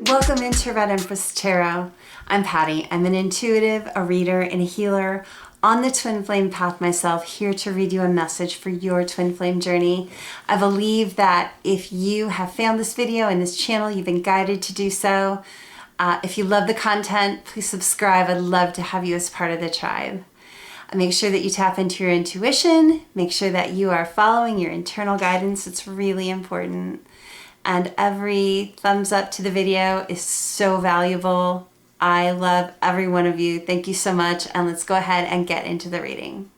Welcome into 𝗘𝗏𝗦𝗧 Tarot. I'm Patty. I'm an intuitive, a reader, and a healer on the twin flame path myself, here to read you a message for your twin flame journey. I believe that if you have found this video and this channel, you've been guided to do so. If you love the content, please subscribe. I'd love to have you as part of the tribe. Make sure that you tap into your intuition. Make sure that you are following your internal guidance. It's really important. And every thumbs up to the video is so valuable. I love every one of you. Thank you so much. And let's go ahead and get into the reading.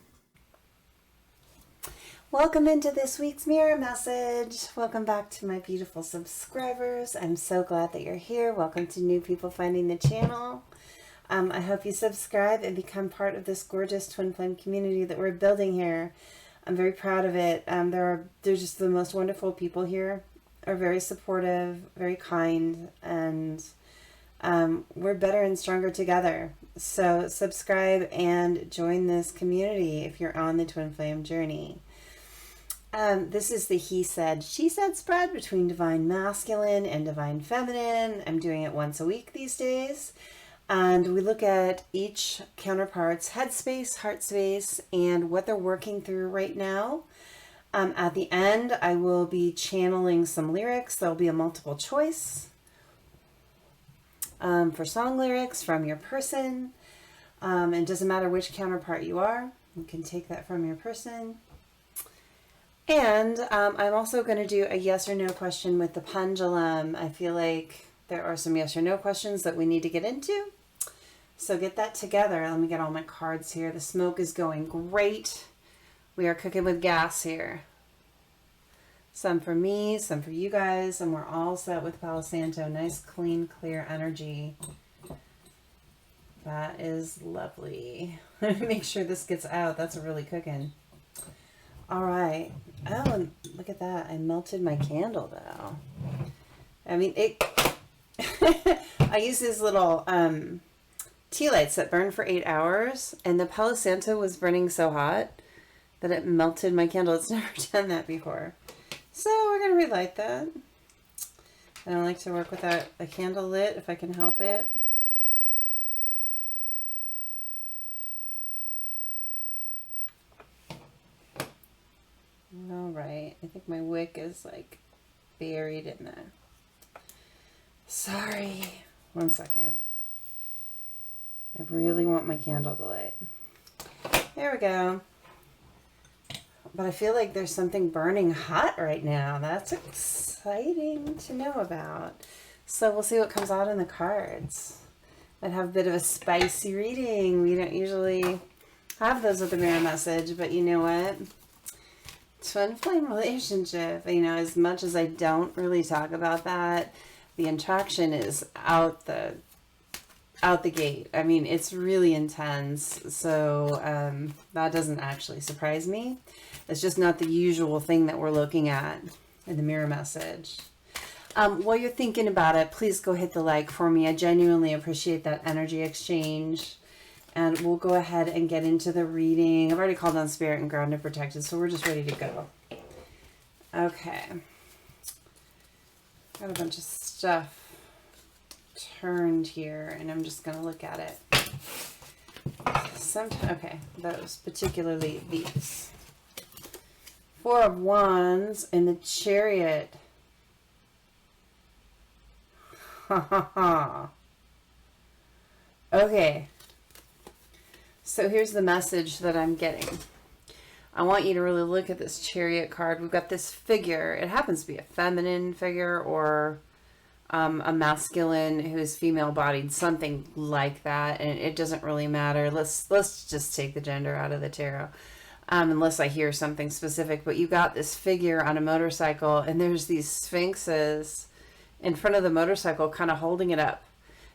Welcome into this week's mirror message. Welcome back to my beautiful subscribers. I'm so glad that you're here. Welcome to new people finding the channel. I hope you subscribe and become part of this gorgeous twin flame community that we're building here. I'm very proud of it. They're just the most wonderful people here. Are very supportive, very kind, and we're better and stronger together. So subscribe and join this community if you're on the twin flame journey. This is the he said, she said spread between divine masculine and divine feminine. I'm doing it once a week these days. And we look at each counterpart's headspace, heart space, and what they're working through right now. At the end, I will be channeling some lyrics. There'll be a multiple choice for song lyrics from your person. It doesn't matter which counterpart you are. You can take that from your person. And I'm also going to do a yes or no question with the pendulum. I feel like there are some yes or no questions that we need to get into. So get that together. Let me get all my cards here. The smoke is going great. We are cooking with gas here. Some for me, some for you guys, and we're all set with Palo Santo. Nice, clean, clear energy. That is lovely. Make sure this gets out. That's really cooking. All right. Oh, and look at that. I melted my candle, though. I mean, I use these little tea lights that burn for 8 hours, and the Palo Santo was burning so hot that it melted my candle. It's never done that before. So we're going to relight that. I don't like to work without a candle lit if I can help it. All right. I think my wick is like buried in there. Sorry. 1 second. I really want my candle to light. There we go. But I feel like there's something burning hot right now. That's exciting to know about. So we'll see what comes out in the cards. Might have a bit of a spicy reading. We don't usually have those with the mirror message, but you know what? Twin flame relationship, you know, as much as I don't really talk about that, the attraction is out the gate. I mean, it's really intense. So that doesn't actually surprise me. It's just not the usual thing that we're looking at in the mirror message. While you're thinking about it, please go hit the like for me. I genuinely appreciate that energy exchange. And we'll go ahead and get into the reading. I've already called on spirit and grounded protected, so we're just ready to go. Okay. Got a bunch of stuff turned here, and I'm just going to look at it. Okay, those, particularly these. 4 of Wands in the Chariot. Okay. So here's the message that I'm getting. I want you to really look at this Chariot card. We've got this figure. It happens to be a feminine figure or a masculine who is female bodied, something like that. And it doesn't really matter. Let's just take the gender out of the tarot. Unless I hear something specific, but you got this figure on a motorcycle and there's these sphinxes in front of the motorcycle kind of holding it up.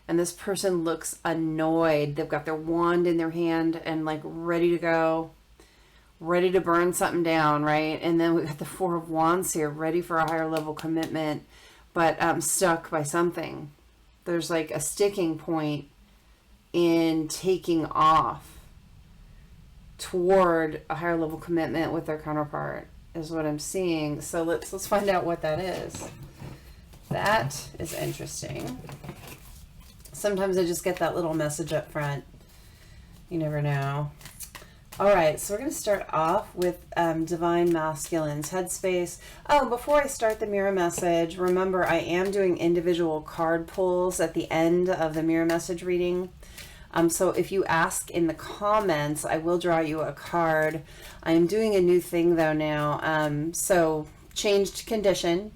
And this person looks annoyed. They've got their wand in their hand and like ready to go, ready to burn something down, right? And then we got the 4 of Wands here, ready for a higher level commitment, but stuck by something. There's like a sticking point in taking off toward a higher level commitment with their counterpart is what I'm seeing. So let's find out what that is. That is interesting. Sometimes I just get that little message up front. You never know. All right, so we're going to start off with Divine Masculine's headspace. Oh, before I start the mirror message, remember I am doing individual card pulls at the end of the mirror message reading. So if you ask in the comments, I will draw you a card. I am doing a new thing though now. So changed condition.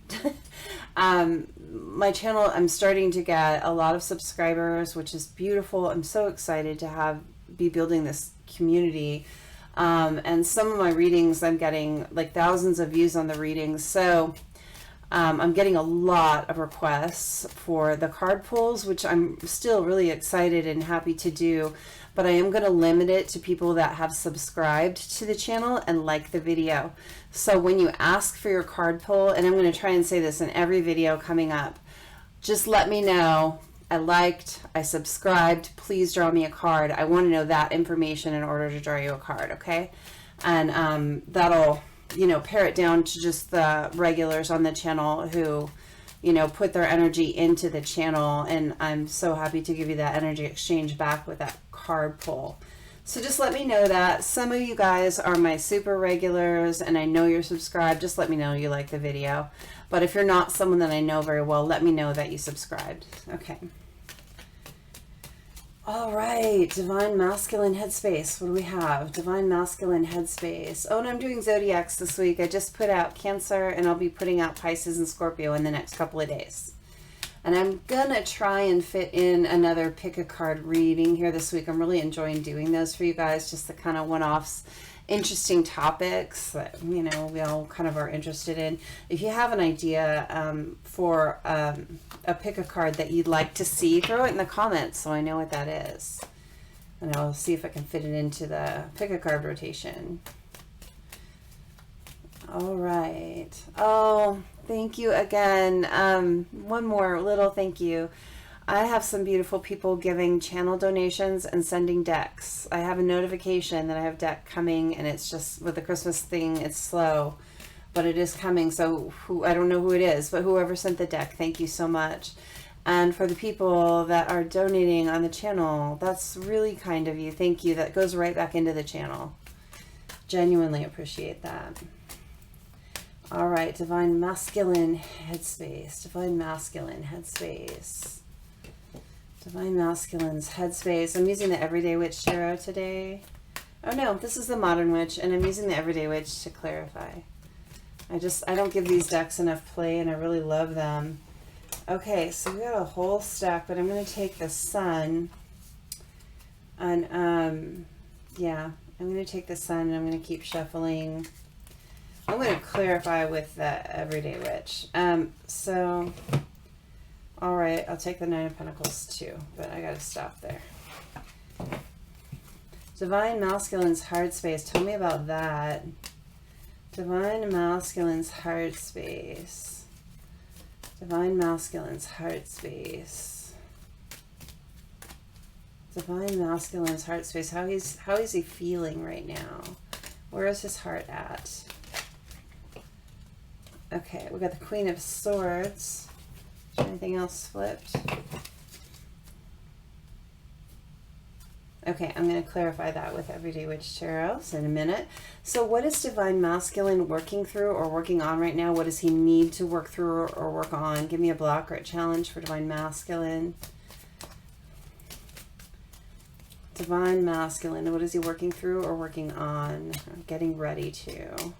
My channel, I'm starting to get a lot of subscribers, which is beautiful. I'm so excited to be building this community. And some of my readings, I'm getting like thousands of views on the readings. So I'm getting a lot of requests for the card pulls, which I'm still really excited and happy to do. But I am going to limit it to people that have subscribed to the channel and like the video. So when you ask for your card pull, and I'm going to try and say this in every video coming up, just let me know. I liked, I subscribed, please draw me a card. I want to know that information in order to draw you a card, okay? And that'll, you know, pare it down to just the regulars on the channel who, you know, put their energy into the channel. And I'm so happy to give you that energy exchange back with that card pull. So just let me know that. Some of you guys are my super regulars and I know you're subscribed. Just let me know you like the video. But if you're not someone that I know very well, let me know that you subscribed. Okay. All right, Divine Masculine Headspace. What do we have? Divine Masculine Headspace. Oh, and I'm doing zodiacs this week. I just put out Cancer, and I'll be putting out Pisces and Scorpio in the next couple of days. And I'm gonna try and fit in another pick a card reading here this week. I'm really enjoying doing those for you guys, just the kind of one-offs, interesting topics that, you know, we all kind of are interested in. If you have an idea for a pick a card that you'd like to see, throw it in the comments so I know what that is. And I'll see if I can fit it into the pick a card rotation. All right. Oh, thank you again. One more little thank you. I have some beautiful people giving channel donations and sending decks. I have a notification that I have deck coming, and it's just with the Christmas thing, it's slow, but it is coming. So I don't know who it is, but whoever sent the deck, thank you so much. And for the people that are donating on the channel, that's really kind of you. Thank you. That goes right back into the channel. Genuinely appreciate that. All right, Divine Masculine Headspace. Divine Masculine Headspace. Divine Masculine's Headspace. I'm using the Everyday Witch Tarot today. Oh no, this is the Modern Witch, and I'm using the Everyday Witch to clarify. I don't give these decks enough play, and I really love them. Okay, so we got a whole stack, but I'm going to take the Sun, and yeah, I'm going to take the Sun, and I'm going to keep shuffling. I'm going to clarify with the Everyday Witch. So, all right, I'll take the Nine of Pentacles too, but I got to stop there. Divine Masculine's Heart Space. Tell me about that. Divine Masculine's Heart Space. Divine Masculine's Heart Space. Divine Masculine's Heart Space. How is he feeling right now? Where is his heart at? Okay, we got the Queen of Swords. Is there anything else flipped? Okay, I'm going to clarify that with Everyday Witch Tarot in a minute. So what is Divine Masculine working through or working on right now? What does he need to work through or work on? Give me a block or a challenge for Divine Masculine. Divine Masculine, what is he working through or working on? Or getting ready to?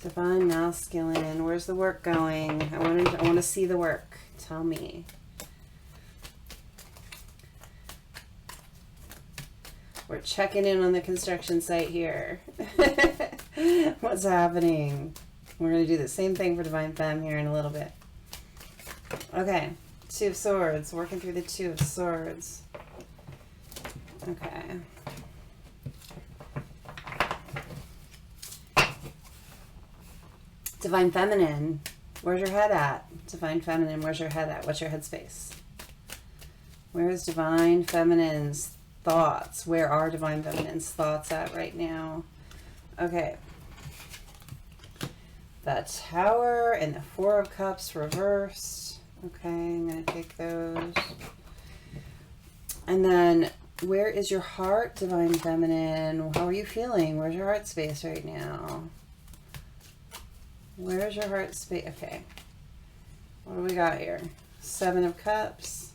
Divine Masculine, where's the work going? I want to see the work. Tell me. We're checking in on the construction site here. What's happening? We're going to do the same thing for Divine Femme here in a little bit. Okay, Two of Swords, working through the Two of Swords. Okay. Divine Feminine, where's your head at? Divine Feminine, where's your head at? What's your headspace? Where's Divine Feminine's thoughts? Where are Divine Feminine's thoughts at right now? Okay. that Tower and the Four of Cups reversed. Okay, I'm going to take those. And then, where is your heart, Divine Feminine? How are you feeling? Where's your heart space right now? Where's your heart space? Okay. What do we got here? Seven of Cups.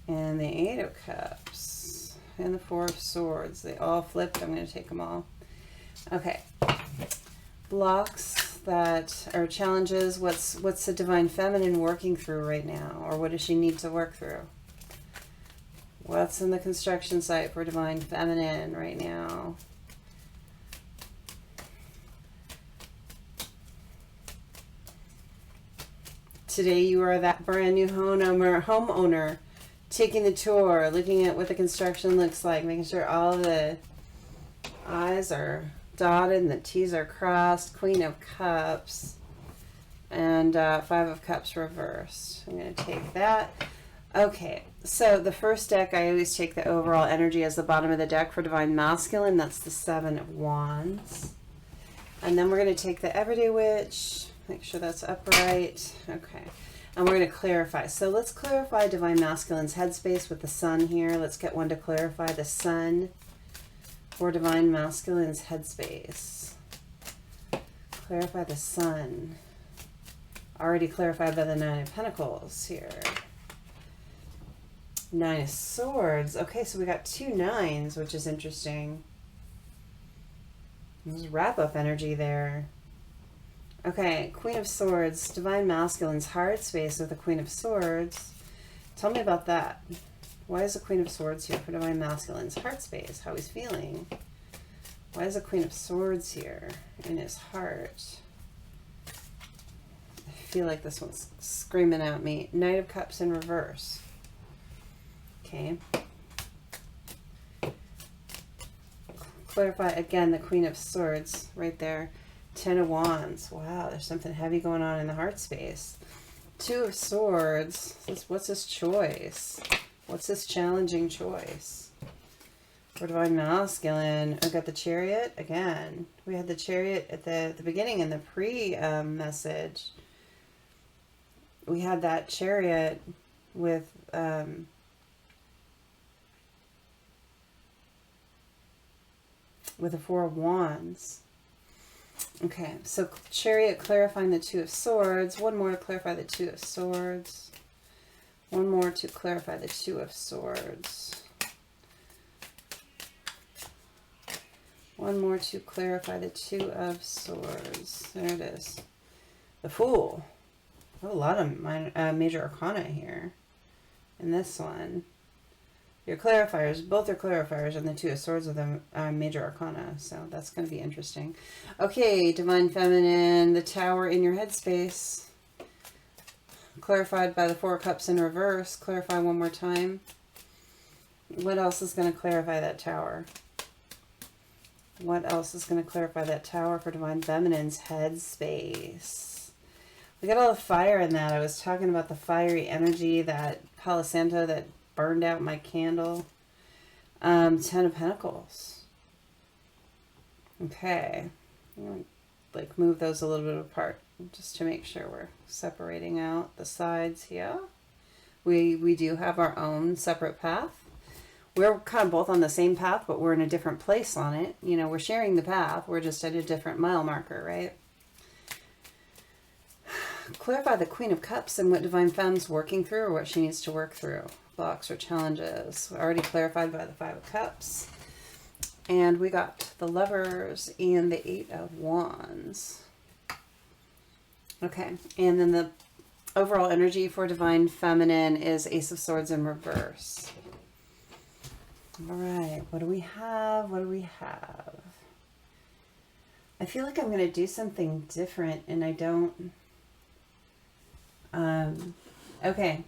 And the Eight of Cups. And the Four of Swords. They all flipped. I'm going to take them all. Okay. Blocks that are challenges. What's the Divine Feminine working through right now? Or what does she need to work through? What's in the construction site for Divine Feminine right now? Today you are that brand new homeowner taking the tour, looking at what the construction looks like, making sure all the I's are dotted and the T's are crossed. Queen of Cups and Five of Cups reversed. I'm going to take that. Okay, so the first deck, I always take the overall energy as the bottom of the deck for Divine Masculine. That's the Seven of Wands. And then we're going to take the Everyday Witch, make sure that's upright. Okay, and we're going to clarify. So let's clarify Divine Masculine's headspace with the Sun here. Let's get one to clarify the Sun for Divine Masculine's headspace. Clarify the Sun. Already clarified by the Nine of Pentacles here. Nine of Swords. Okay, so we got two nines, which is interesting. There's wrap-up energy there. Okay, Queen of Swords. Divine Masculine's heart space with the Queen of Swords. Tell me about that. Why is the Queen of Swords here for Divine Masculine's heart space? How he's feeling. Why is the Queen of Swords here in his heart? I feel like this one's screaming at me. Knight of Cups in reverse. Okay. Clarify again the Queen of Swords right there. Ten of Wands. Wow, there's something heavy going on in the heart space. Two of Swords. What's this choice? What's this challenging choice? For Divine Masculine, I got the Chariot again. We had the Chariot at the beginning in the pre-message. We had that Chariot with a Four of Wands. Okay, so Chariot clarifying the Two of Swords. One more to clarify the Two of Swords. One more to clarify the Two of Swords. One more to clarify the Two of Swords. There it is. The Fool. A lot of major arcana here in this one. Your clarifiers, both are clarifiers, and the Two of Swords are the major arcana, so that's going to be interesting. Okay, Divine Feminine, the Tower in your headspace. Clarified by the Four of Cups in reverse. Clarify one more time. What else is going to clarify that Tower? What else is going to clarify that Tower for Divine Feminine's headspace? We got all the fire in that. I was talking about the fiery energy, that Palo Santo that burned out my candle. Ten of Pentacles. Okay. I'm going to like move those a little bit apart just to make sure we're separating out the sides here. We do have our own separate path. We're kind of both on the same path, but we're in a different place on it. You know, we're sharing the path. We're just at a different mile marker, right? Clarify the Queen of Cups and what Divine Femme's working through or what she needs to work through. Blocks or challenges. Already clarified by the Five of Cups. And we got the Lovers and the Eight of Wands. Okay, and then the overall energy for Divine Feminine is Ace of Swords in reverse. All right, what do we have? What do we have? I feel like I'm going to do something different and I don't... okay,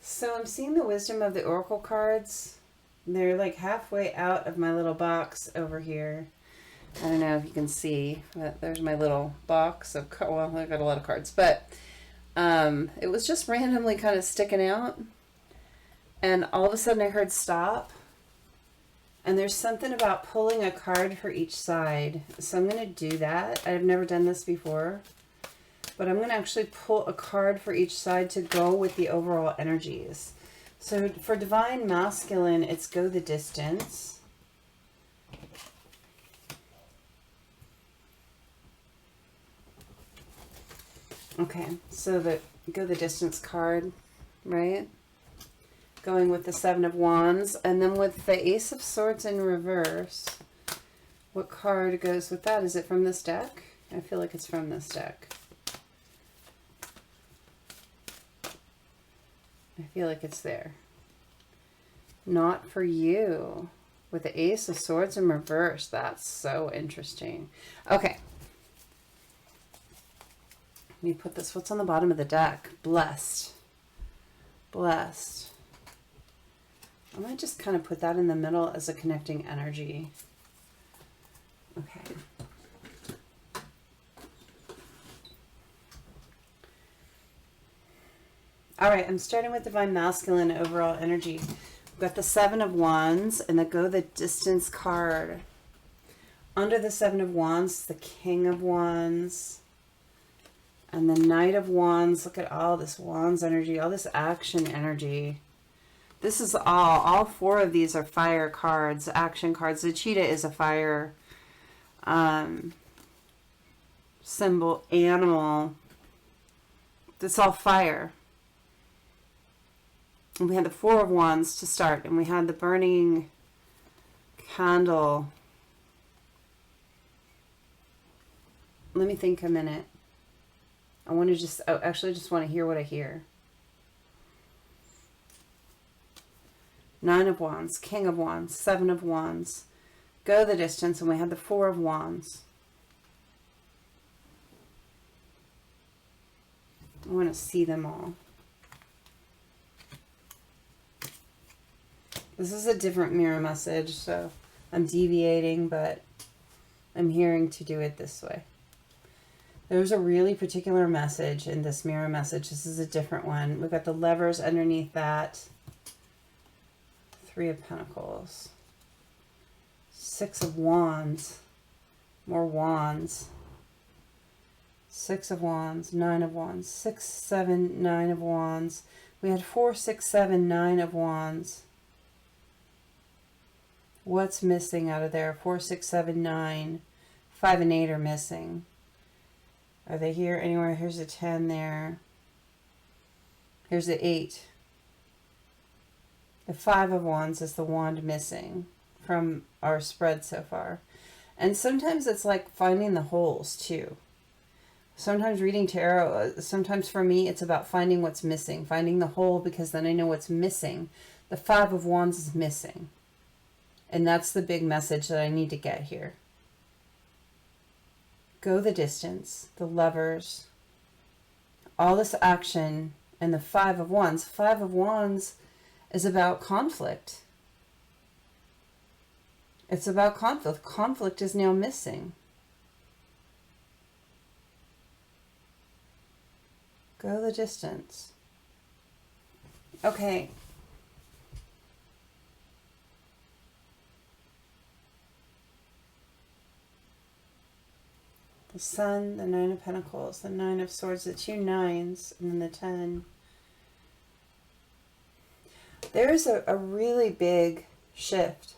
so I'm seeing the wisdom of the Oracle cards. They're like halfway out of my little box over here. I don't know if you can see, but there's my little box of, well, I got a lot of cards, but it was just randomly kind of sticking out. And all of a sudden I heard stop. And there's something about pulling a card for each side. So I'm going to do that. I've never done this before. But I'm going to actually pull a card for each side to go with the overall energies. So for Divine Masculine, it's Go the Distance. Okay, so the Go the Distance card, right? Going with the Seven of Wands. And then with the Ace of Swords in reverse, what card goes with that? Is it from this deck? I feel like it's from this deck. I feel like it's there. Not for you. With the Ace of Swords in reverse. That's so interesting. Okay. Let me put this. What's on the bottom of the deck? Blessed. Blessed. I might just kind of put that in the middle as a connecting energy. Okay. All right, I'm starting with Divine Masculine overall energy. We've got the Seven of Wands and the Go the Distance card. Under the Seven of Wands, the King of Wands and the Knight of Wands. Look at all this Wands energy, all this action energy. This is all four of these are fire cards, action cards. The cheetah is a fire symbol, animal. It's all fire. And we had the Four of Wands to start, and we had the burning candle. Let me think a minute. I want to just, actually just want to hear what I hear. Nine of Wands, King of Wands, Seven of Wands, Go the Distance, and we had the Four of Wands. I want to see them all. This is a different mirror message, so I'm deviating, but I'm hearing to do it this way. There's a really particular message in this mirror message. This is a different one. We've got the Lovers underneath that. Three of Pentacles. Six of Wands. More Wands. Six of Wands. Nine of Wands. 6, 7, 9 of Wands. We had 4, 6, 7, 9 of Wands. What's missing out of there? 4, 6, 7, 9. 5 and 8 are missing. Are they here anywhere? Here's a 10 there. Here's the 8. The 5 of Wands is the wand missing from our spread so far. And sometimes it's like finding the holes too. Sometimes reading tarot, sometimes for me it's about finding what's missing. Finding the hole because then I know what's missing. The 5 of Wands is missing. And that's the big message that I need to get here. Go the Distance, the Lovers, all this action, and the 5 of Wands. 5 of Wands is about conflict. It's about conflict. Conflict is now missing. Go the Distance. Okay. The Sun, the Nine of Pentacles, the Nine of Swords, the 2 9s, and then the 10. There is a really big shift.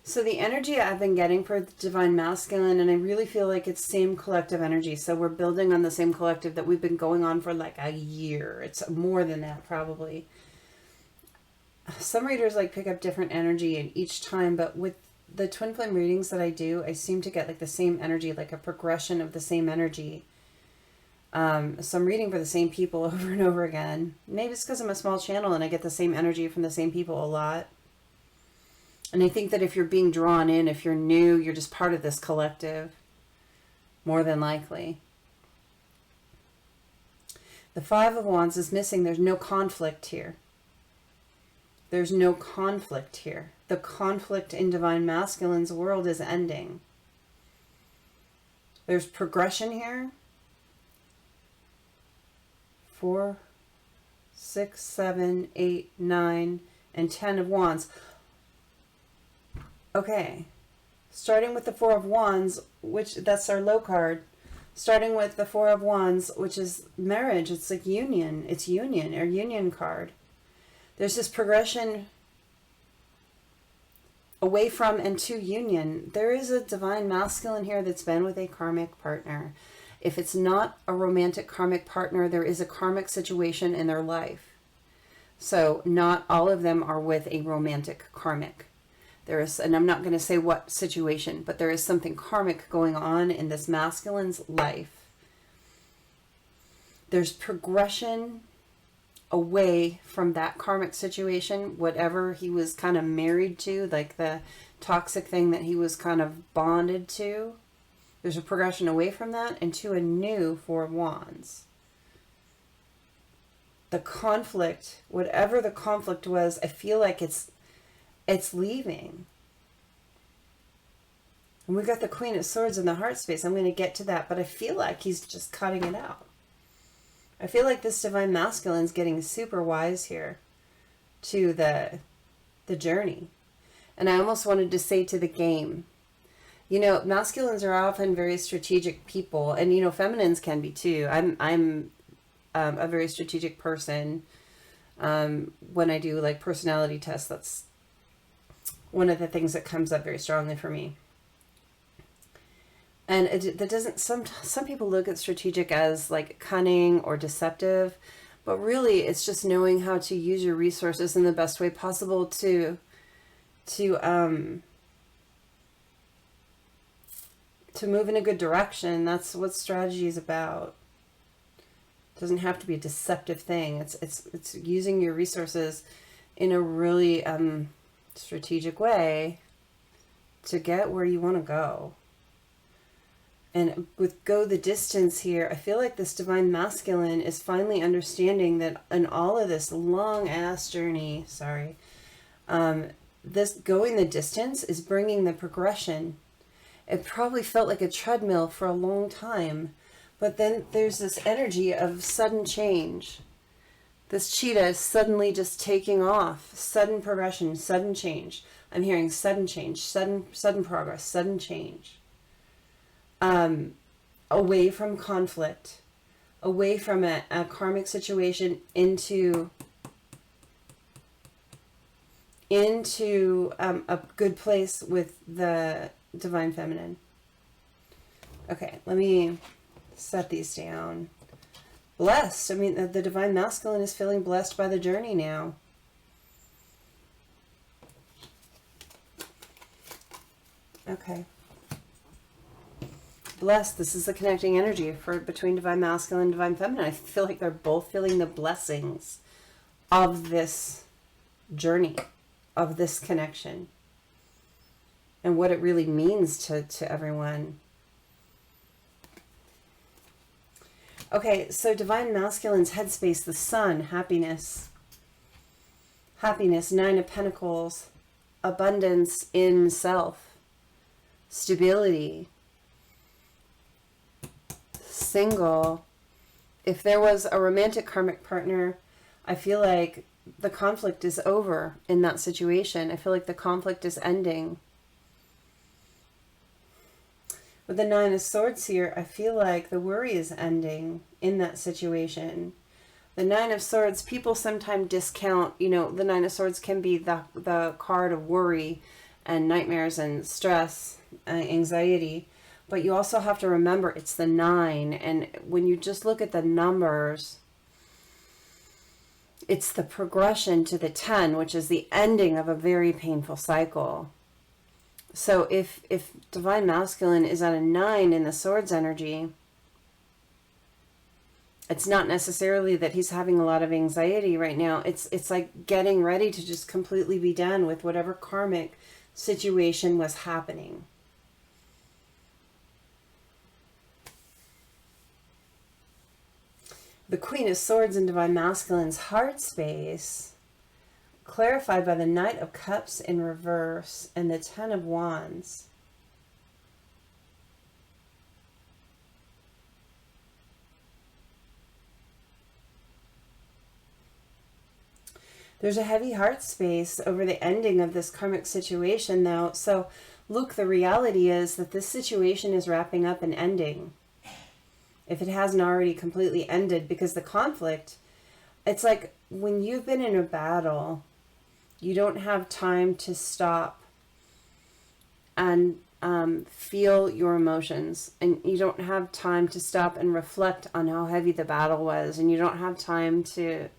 So the energy I've been getting for the Divine Masculine, and I really feel like it's same collective energy. So we're building on the same collective that we've been going on for like a year. It's more than that probably. Some readers like pick up different energy in each time, but with the twin flame readings that I do, I seem to get like the same energy, like a progression of the same energy. So I'm reading for the same people over and over again. Maybe it's because I'm a small channel and I get the same energy from the same people a lot. And I think that if you're being drawn in, if you're new, you're just part of this collective, more than likely. The 5 of Wands is missing. There's no conflict here. There's no conflict here. The conflict in Divine Masculine's world is ending. There's progression here. 4, 6, 7, 8, 9, and 10 of Wands. Okay. Starting with the Four of Wands, which that's our low card. Starting with the Four of Wands, which is marriage. It's like union. It's union, or union card. There's this progression away from and to union. There is a divine masculine here that's been with a karmic partner. If it's not a romantic karmic partner, there is a karmic situation in their life. So not all of them are with a romantic karmic. There is, and I'm not going to say what situation, but there is something karmic going on in this masculine's life. There's progression away from that karmic situation, whatever he was kind of married to, like the toxic thing that he was kind of bonded to. There's a progression away from that into a new Four of Wands. The conflict, whatever the conflict was, I feel like it's leaving. And we got the Queen of Swords in the heart space. I'm going to get to that, but I feel like he's just cutting it out. I feel like this divine masculine's getting super wise here to the journey. And I almost wanted to say to the game. You know, masculines are often very strategic people, and you know, feminines can be too. I'm a very strategic person. When I do like personality tests, that's one of the things that comes up very strongly for me. And that doesn't, some people look at strategic as like cunning or deceptive, but really it's just knowing how to use your resources in the best way possible to move in a good direction. That's what strategy is about. It doesn't have to be a deceptive thing. It's using your resources in a really strategic way to get where you want to go. And with go the distance here, I feel like this divine masculine is finally understanding that in all of this long ass journey, this going the distance is bringing the progression. It probably felt like a treadmill for a long time, but then there's this energy of sudden change. This cheetah is suddenly just taking off, sudden progression, sudden change. I'm hearing sudden change, sudden progress, sudden change. Away from conflict, away from a karmic situation into a good place with the divine feminine. Okay, let me set these down. Blessed. I mean, the divine masculine is feeling blessed by the journey now. Okay. Blessed. This is the connecting energy between divine masculine and divine feminine. I feel like they're both feeling the blessings of this journey, of this connection, and what it really means to everyone. Okay, so divine masculine's headspace, the sun, happiness, Nine of Pentacles, abundance in self, stability, single. If there was a romantic karmic partner, I feel like the conflict is over in that situation. I feel like the conflict is ending. With the Nine of Swords here, I feel like the worry is ending in that situation. The Nine of Swords, people sometimes discount, you know, the Nine of Swords can be the card of worry and nightmares and stress, anxiety. But you also have to remember it's the 9. And when you just look at the numbers, it's the progression to the 10, which is the ending of a very painful cycle. So if divine masculine is at a 9 in the swords energy, it's not necessarily that he's having a lot of anxiety right now. It's like getting ready to just completely be done with whatever karmic situation was happening. The Queen of Swords in divine masculine's heart space, clarified by the Knight of Cups in reverse and the Ten of Wands. There's a heavy heart space over the ending of this karmic situation, though. So, look, the reality is that this situation is wrapping up and ending. If it hasn't already completely ended, because the conflict, it's like when you've been in a battle, you don't have time to stop and feel your emotions, and you don't have time to stop and reflect on how heavy the battle was, and you don't have time to,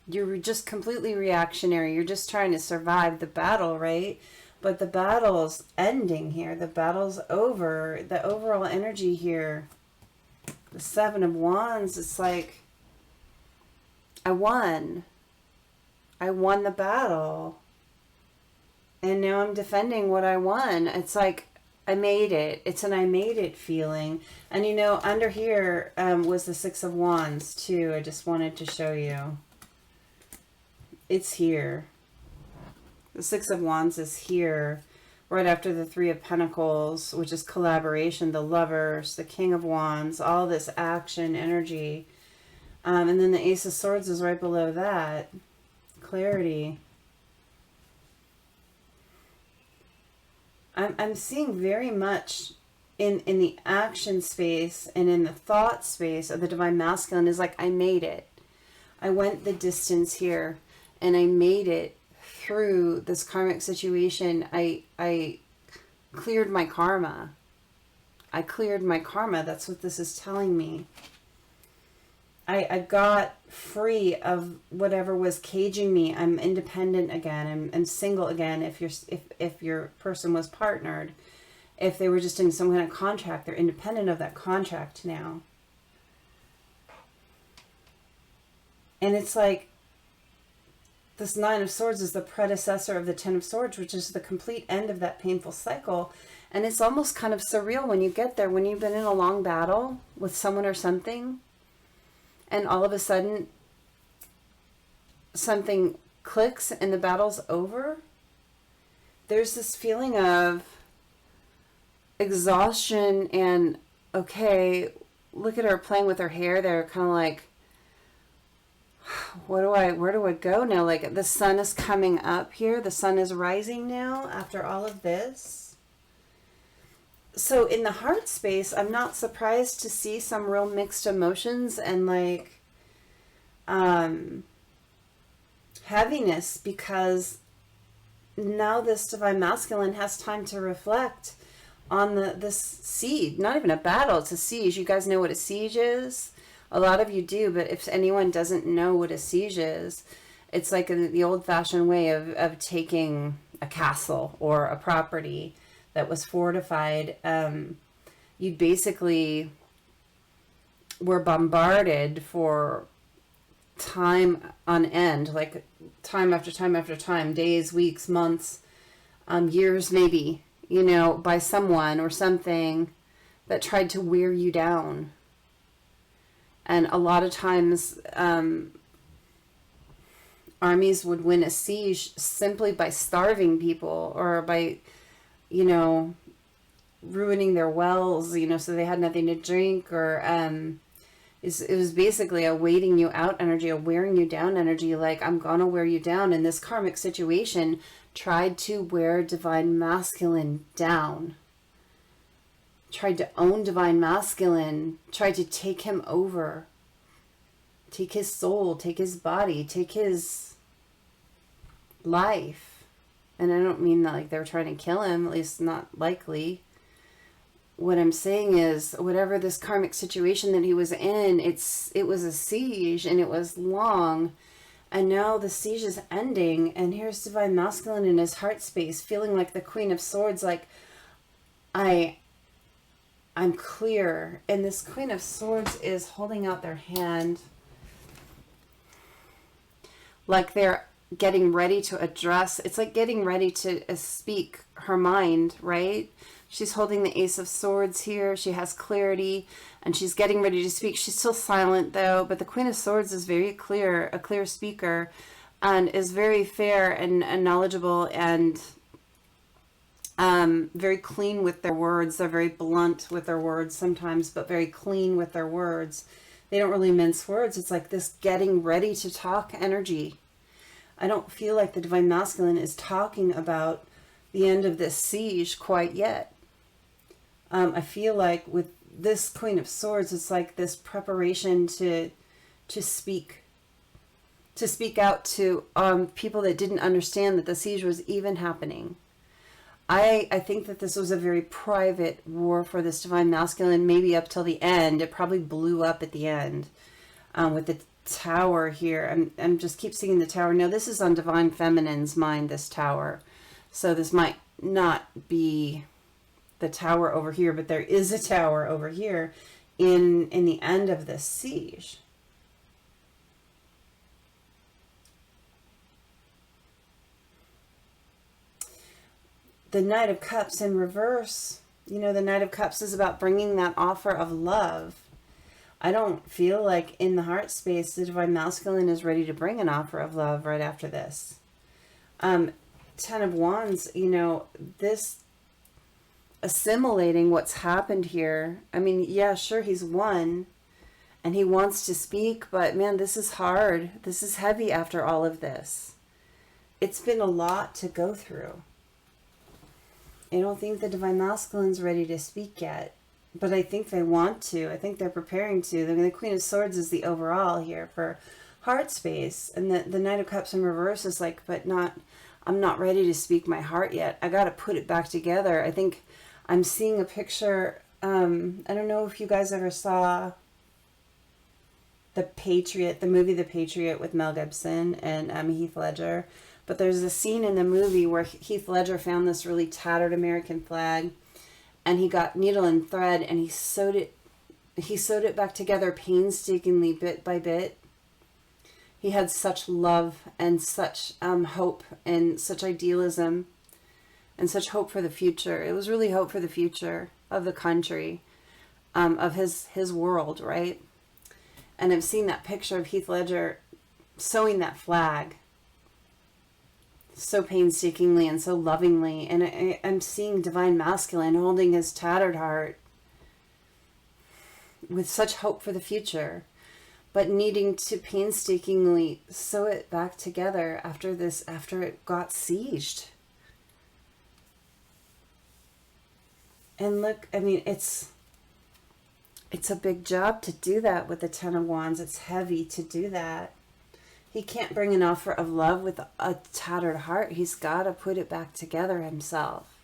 you're just completely reactionary. You're just trying to survive the battle, right? But the battle's ending here. The battle's over. The overall energy here, the Seven of Wands, it's like, I won. I won the battle. And now I'm defending what I won. It's like, I made it. It's an I made it feeling. And you know, under here was the Six of Wands too. I just wanted to show you. It's here. The Six of Wands is here right after the Three of Pentacles, which is collaboration, the Lovers, the King of Wands, all this action, energy. And then the Ace of Swords is right below that. Clarity. I'm seeing very much in the action space and in the thought space of the Divine Masculine is like, I made it. I went the distance here and I made it through this karmic situation. I cleared my karma. I cleared my karma. That's what this is telling me. I got free of whatever was caging me. I'm independent again. I'm single again. If your person was partnered, if they were just in some kind of contract, they're independent of that contract now. And it's like, this Nine of Swords is the predecessor of the Ten of Swords, which is the complete end of that painful cycle. And it's almost kind of surreal when you get there, when you've been in a long battle with someone or something, and all of a sudden something clicks and the battle's over. There's this feeling of exhaustion and, okay, look at her playing with her hair there, kind of like, where do I go now? Like, the sun is coming up here. The sun is rising now after all of this. So in the heart space, I'm not surprised to see some real mixed emotions and like heaviness, because now this Divine Masculine has time to reflect on this siege. Not even a battle, it's a siege. You guys know what a siege is? A lot of you do, but if anyone doesn't know what a siege is, it's like the old-fashioned way of taking a castle or a property that was fortified. You basically were bombarded for time on end, like time after time after time, days, weeks, months, years maybe, you know, by someone or something that tried to wear you down. And a lot of times armies would win a siege simply by starving people or by, you know, ruining their wells, you know, so they had nothing to drink, or it was basically a waiting you out energy, a wearing you down energy, like, I'm gonna wear you down. And this karmic situation tried to wear Divine Masculine down, tried to own Divine Masculine, tried to take him over, take his soul, take his body, take his life. And I don't mean that like they were trying to kill him, at least not likely. What I'm saying is, whatever this karmic situation that he was in, it was a siege, and it was long, and now the siege is ending, and here's Divine Masculine in his heart space, feeling like the Queen of Swords, like, I'm clear. And this Queen of Swords is holding out their hand like they're getting ready to address. It's like getting ready to speak her mind, right? She's holding the Ace of Swords here. She has clarity and she's getting ready to speak. She's still silent though, but the Queen of Swords is very clear, a clear speaker, and is very fair and knowledgeable and very clean with their words. They're very blunt with their words sometimes, but very clean with their words. They don't really mince words. It's like this getting ready to talk energy. I don't feel like the Divine Masculine is talking about the end of this siege quite yet. I feel like with this Queen of Swords, it's like this preparation to speak out to people that didn't understand that the siege was even happening. I think that this was a very private war for this Divine Masculine, maybe up till the end. It probably blew up at the end with the Tower here. I'm just keep seeing the Tower. Now, this is on Divine Feminine's mind, this Tower. So this might not be the Tower over here, but there is a Tower over here in the end of this siege. The Knight of Cups in reverse, you know, the Knight of Cups is about bringing that offer of love. I don't feel like in the heart space, the Divine Masculine is ready to bring an offer of love right after this. Ten of Wands, you know, this assimilating what's happened here. I mean, yeah, sure, he's won and he wants to speak, but man, this is hard. This is heavy after all of this. It's been a lot to go through. I don't think the Divine Masculine's ready to speak yet, but I think they want to. I think they're preparing to. The Queen of Swords is the overall here for heart space, and the Knight of Cups in reverse is like, but I'm not ready to speak my heart yet. I got to put it back together. I think I'm seeing a picture. I don't know if you guys ever saw The Patriot, the movie The Patriot with Mel Gibson and Heath Ledger. But there's a scene in the movie where Heath Ledger found this really tattered American flag, and he got needle and thread and he sewed it back together painstakingly, bit by bit. He had such love and such hope and such idealism and such hope for the future. It was really hope for the future of the country, of his world, right? And I've seen that picture of Heath Ledger sewing that flag so painstakingly and so lovingly, and I'm seeing Divine Masculine holding his tattered heart with such hope for the future, but needing to painstakingly sew it back together after it got sieged. And look, I mean, it's a big job to do that with the Ten of Wands. It's heavy to do that. He can't bring an offer of love with a tattered heart. He's got to put it back together himself.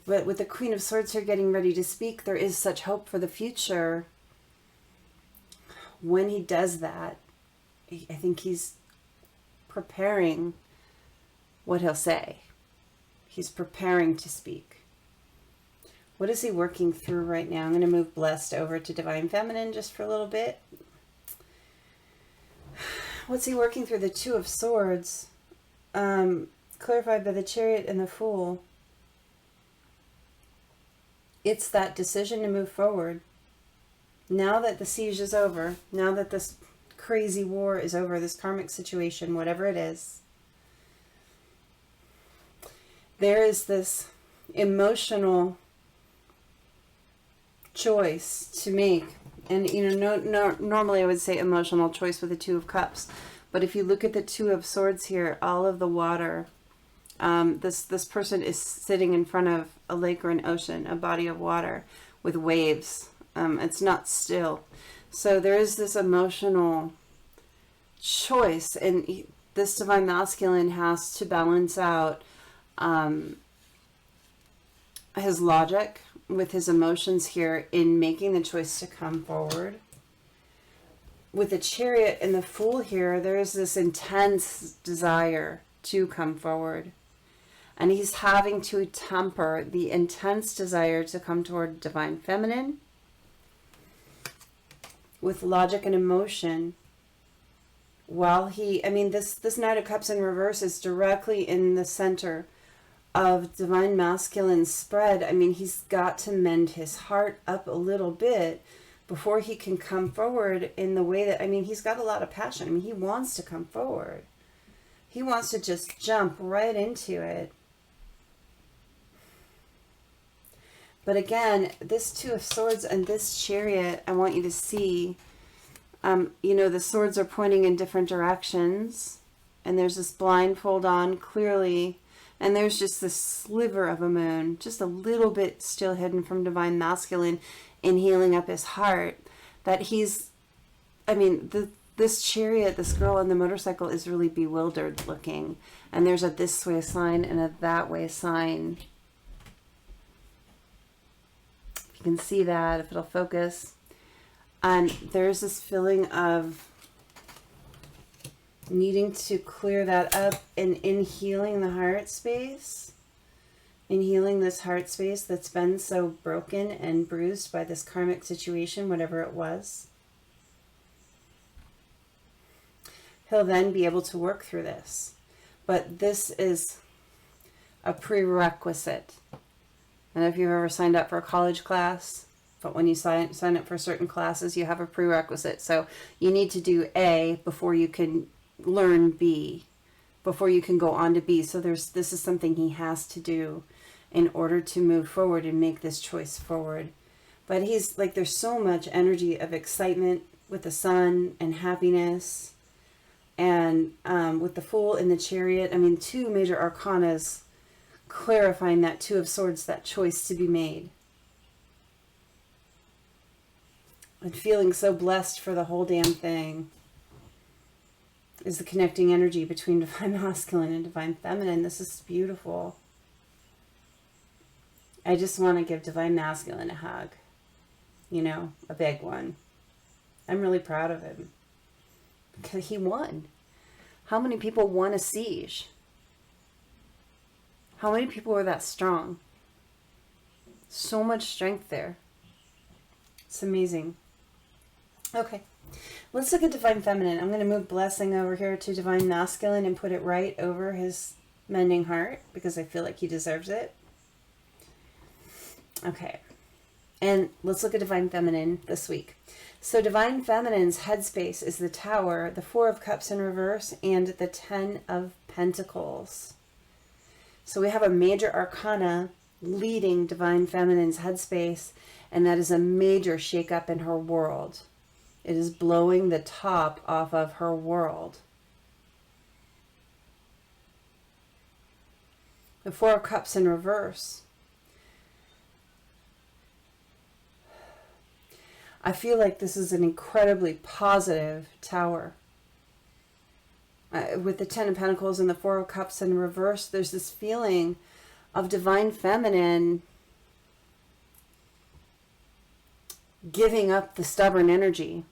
But with the Queen of Swords here getting ready to speak, there is such hope for the future. When he does that, I think he's preparing what he'll say. He's preparing to speak. What is he working through right now? I'm going to move Blessed over to Divine Feminine just for a little bit. What's he working through? The Two of Swords, clarified by the Chariot and the Fool. It's that decision to move forward. Now that the siege is over, now that this crazy war is over, this karmic situation, whatever it is, there is this emotional choice to make. And, you know, normally I would say emotional choice with the Two of Cups. But if you look at the Two of Swords here, all of the water, this person is sitting in front of a lake or an ocean, a body of water with waves. It's not still. So there is this emotional choice. And this Divine Masculine has to balance out his logic with his emotions here in making the choice to come forward. With the Chariot and the Fool here, there is this intense desire to come forward. And he's having to temper the intense desire to come toward Divine Feminine with logic and emotion. While this Knight of Cups in reverse is directly in the center of Divine Masculine's spread. I mean, he's got to mend his heart up a little bit before he can come forward in the way that, I mean, he's got a lot of passion. I mean, he wants to come forward. He wants to just jump right into it. But again, this Two of Swords and this Chariot, I want you to see, you know, the swords are pointing in different directions. And there's this blindfold on clearly. And there's just this sliver of a moon, just a little bit still hidden from Divine Masculine in healing up his heart. That he's, I mean, this Chariot, this girl on the motorcycle is really bewildered looking. And there's a this way sign and a that way sign. You can see that if it'll focus. And there's this feeling of needing to clear that up, and in healing the heart space, in healing this heart space that's been so broken and bruised by this karmic situation, whatever it was, he'll then be able to work through this. But this is a prerequisite. And if you've ever signed up for a college class, but when you sign up for certain classes, you have a prerequisite. So you need to do A before you can learn B, before you can go on to B. So this is something he has to do in order to move forward and make this choice forward. But he's like, there's so much energy of excitement with the Sun and happiness. And with the Fool in the Chariot, I mean, two major arcanas clarifying that Two of Swords, that choice to be made. And feeling so blessed for the whole damn thing is the connecting energy between Divine Masculine and Divine Feminine. This is beautiful. I just want to give Divine Masculine a hug. You know, a big one. I'm really proud of him. Because he won. How many people won a siege? How many people were that strong? So much strength there. It's amazing. Okay, let's look at Divine Feminine. I'm going to move blessing over here to Divine Masculine and put it right over his mending heart because I feel like he deserves it. Okay, and let's look at Divine Feminine this week. So Divine Feminine's headspace is the Tower, the Four of Cups in reverse, and the Ten of Pentacles. So we have a major arcana leading Divine Feminine's headspace, and that is a major shakeup in her world. It is blowing the top off of her world. The Four of Cups in reverse. I feel like this is an incredibly positive Tower. With the Ten of Pentacles and the Four of Cups in reverse, there's this feeling of Divine Feminine giving up the stubborn energy.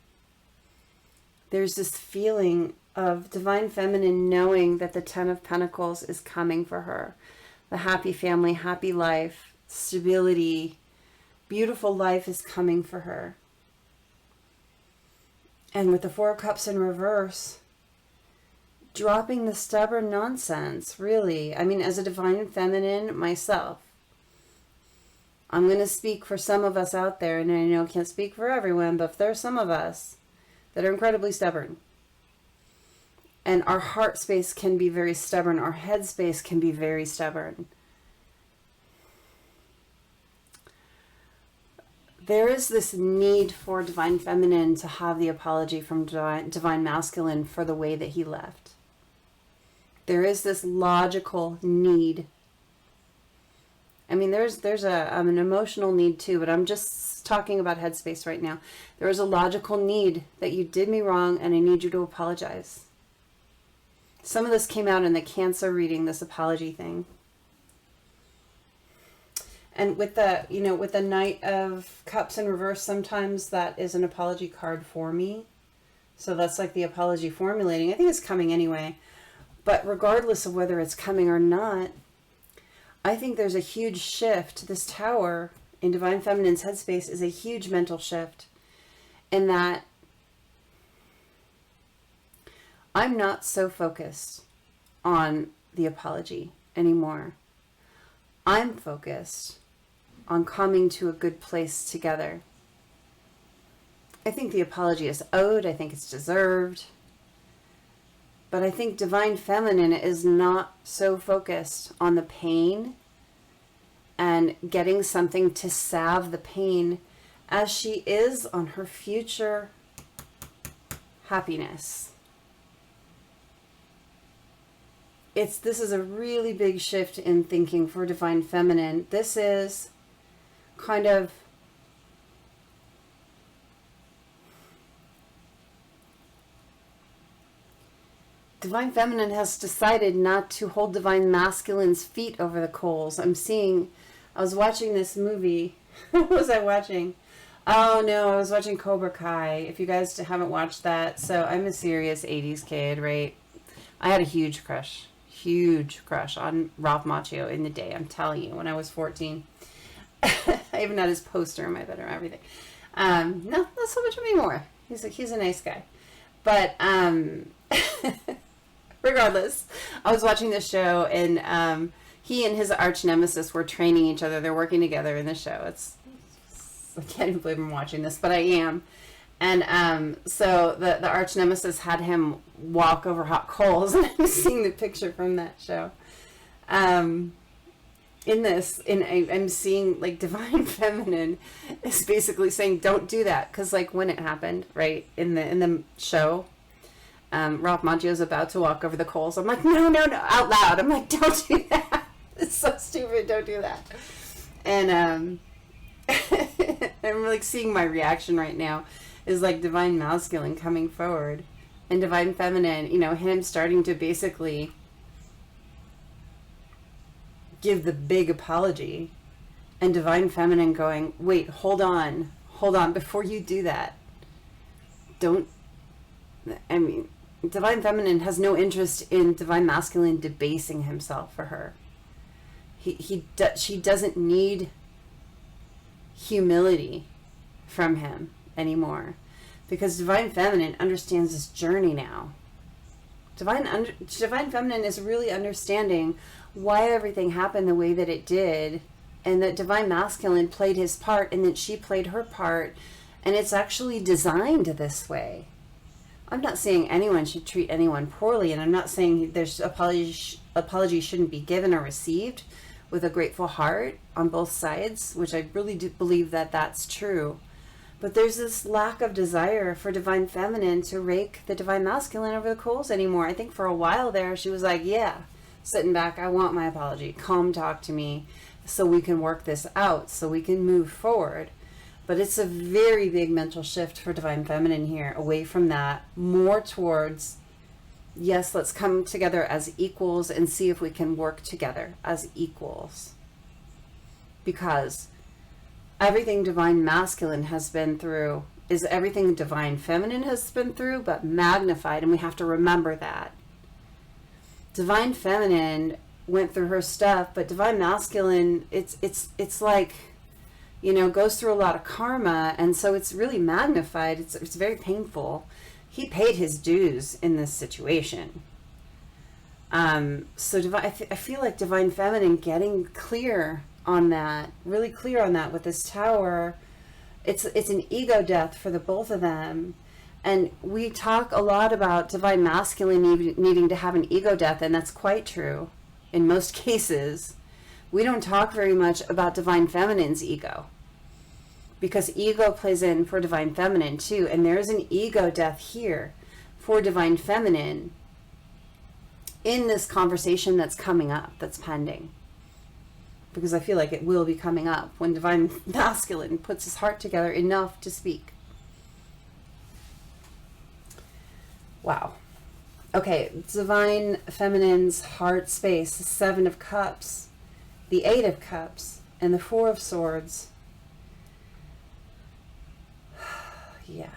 There's this feeling of Divine Feminine knowing that the Ten of Pentacles is coming for her. The happy family, happy life, stability, beautiful life is coming for her. And with the Four of Cups in reverse, dropping the stubborn nonsense, really. I mean, as a Divine Feminine myself, I'm going to speak for some of us out there, and I know I can't speak for everyone, but if there are some of us that are incredibly stubborn, and our heart space can be very stubborn, our head space can be very stubborn. There is this need for Divine Feminine to have the apology from Divine Masculine for the way that he left. There is this logical need. I mean, there's an emotional need too, but I'm just talking about headspace right now. There is a logical need that you did me wrong and I need you to apologize. Some of this came out in the Cancer reading, this apology thing. And with the, you know, with the Knight of Cups in reverse, sometimes that is an apology card for me. So that's like the apology formulating. I think it's coming anyway. But regardless of whether it's coming or not, I think there's a huge shift. This Tower in Divine Feminine's headspace is a huge mental shift in that I'm not so focused on the apology anymore. I'm focused on coming to a good place together. I think the apology is owed. I think it's deserved. But I think Divine Feminine is not so focused on the pain and getting something to salve the pain as she is on her future happiness. This is a really big shift in thinking for Divine Feminine. This is kind of Divine Feminine has decided not to hold Divine Masculine's feet over the coals. I was watching this movie. What was I watching? Oh no, I was watching Cobra Kai. If you guys haven't watched that, so I'm a serious 80s kid, right? I had a huge crush on Ralph Macchio in the day, I'm telling you, when I was 14. I even had his poster in my bedroom, everything. No, not so much anymore. He's a nice guy. But regardless, I was watching this show, and he and his arch nemesis were training each other. They're working together in the show. I can't even believe I'm watching this, but I am. And so the arch nemesis had him walk over hot coals, and I'm seeing the picture from that show. I'm seeing like Divine Feminine is basically saying, don't do that, because like when it happened, right, in the show, Ralph Macchio's about to walk over the coals. I'm like, no, out loud. I'm like, don't do that. It's so stupid. Don't do that. And I'm like seeing my reaction right now is like Divine Masculine coming forward and Divine Feminine, him starting to basically give the big apology, and Divine Feminine going, wait, hold on, before you do that. Divine Feminine has no interest in Divine Masculine debasing himself for her. She doesn't need humility from him anymore, because Divine Feminine understands this journey now. Divine Feminine is really understanding why everything happened the way that it did, and that Divine Masculine played his part, and that she played her part, and it's actually designed this way. I'm not saying anyone should treat anyone poorly, and I'm not saying there's apology shouldn't be given or received with a grateful heart on both sides, which I really do believe that that's true. But there's this lack of desire for Divine Feminine to rake the Divine Masculine over the coals anymore. I think for a while there, she was like, yeah, sitting back, I want my apology. Come talk to me so we can work this out, so we can move forward. But it's a very big mental shift for Divine Feminine here, away from that, more towards, yes, let's come together as equals and see if we can work together as equals. Because everything Divine Masculine has been through is everything Divine Feminine has been through, but magnified, and we have to remember that. Divine Feminine went through her stuff, but Divine Masculine, it's like, goes through a lot of karma, and so it's really magnified. It's very painful. He paid his dues in this situation. So I feel like Divine Feminine getting clear on that, really clear on that with this Tower. It's an ego death for the both of them. And we talk a lot about Divine Masculine needing to have an ego death, and that's quite true in most cases. We don't talk very much about Divine Feminine's ego, because ego plays in for Divine Feminine too, and there's an ego death here for Divine Feminine in this conversation that's coming up, that's pending. Because I feel like it will be coming up when Divine Masculine puts his heart together enough to speak. Wow. Okay, Divine Feminine's heart space, the 7 of Cups, the 8 of Cups, and the 4 of Swords. Yeah.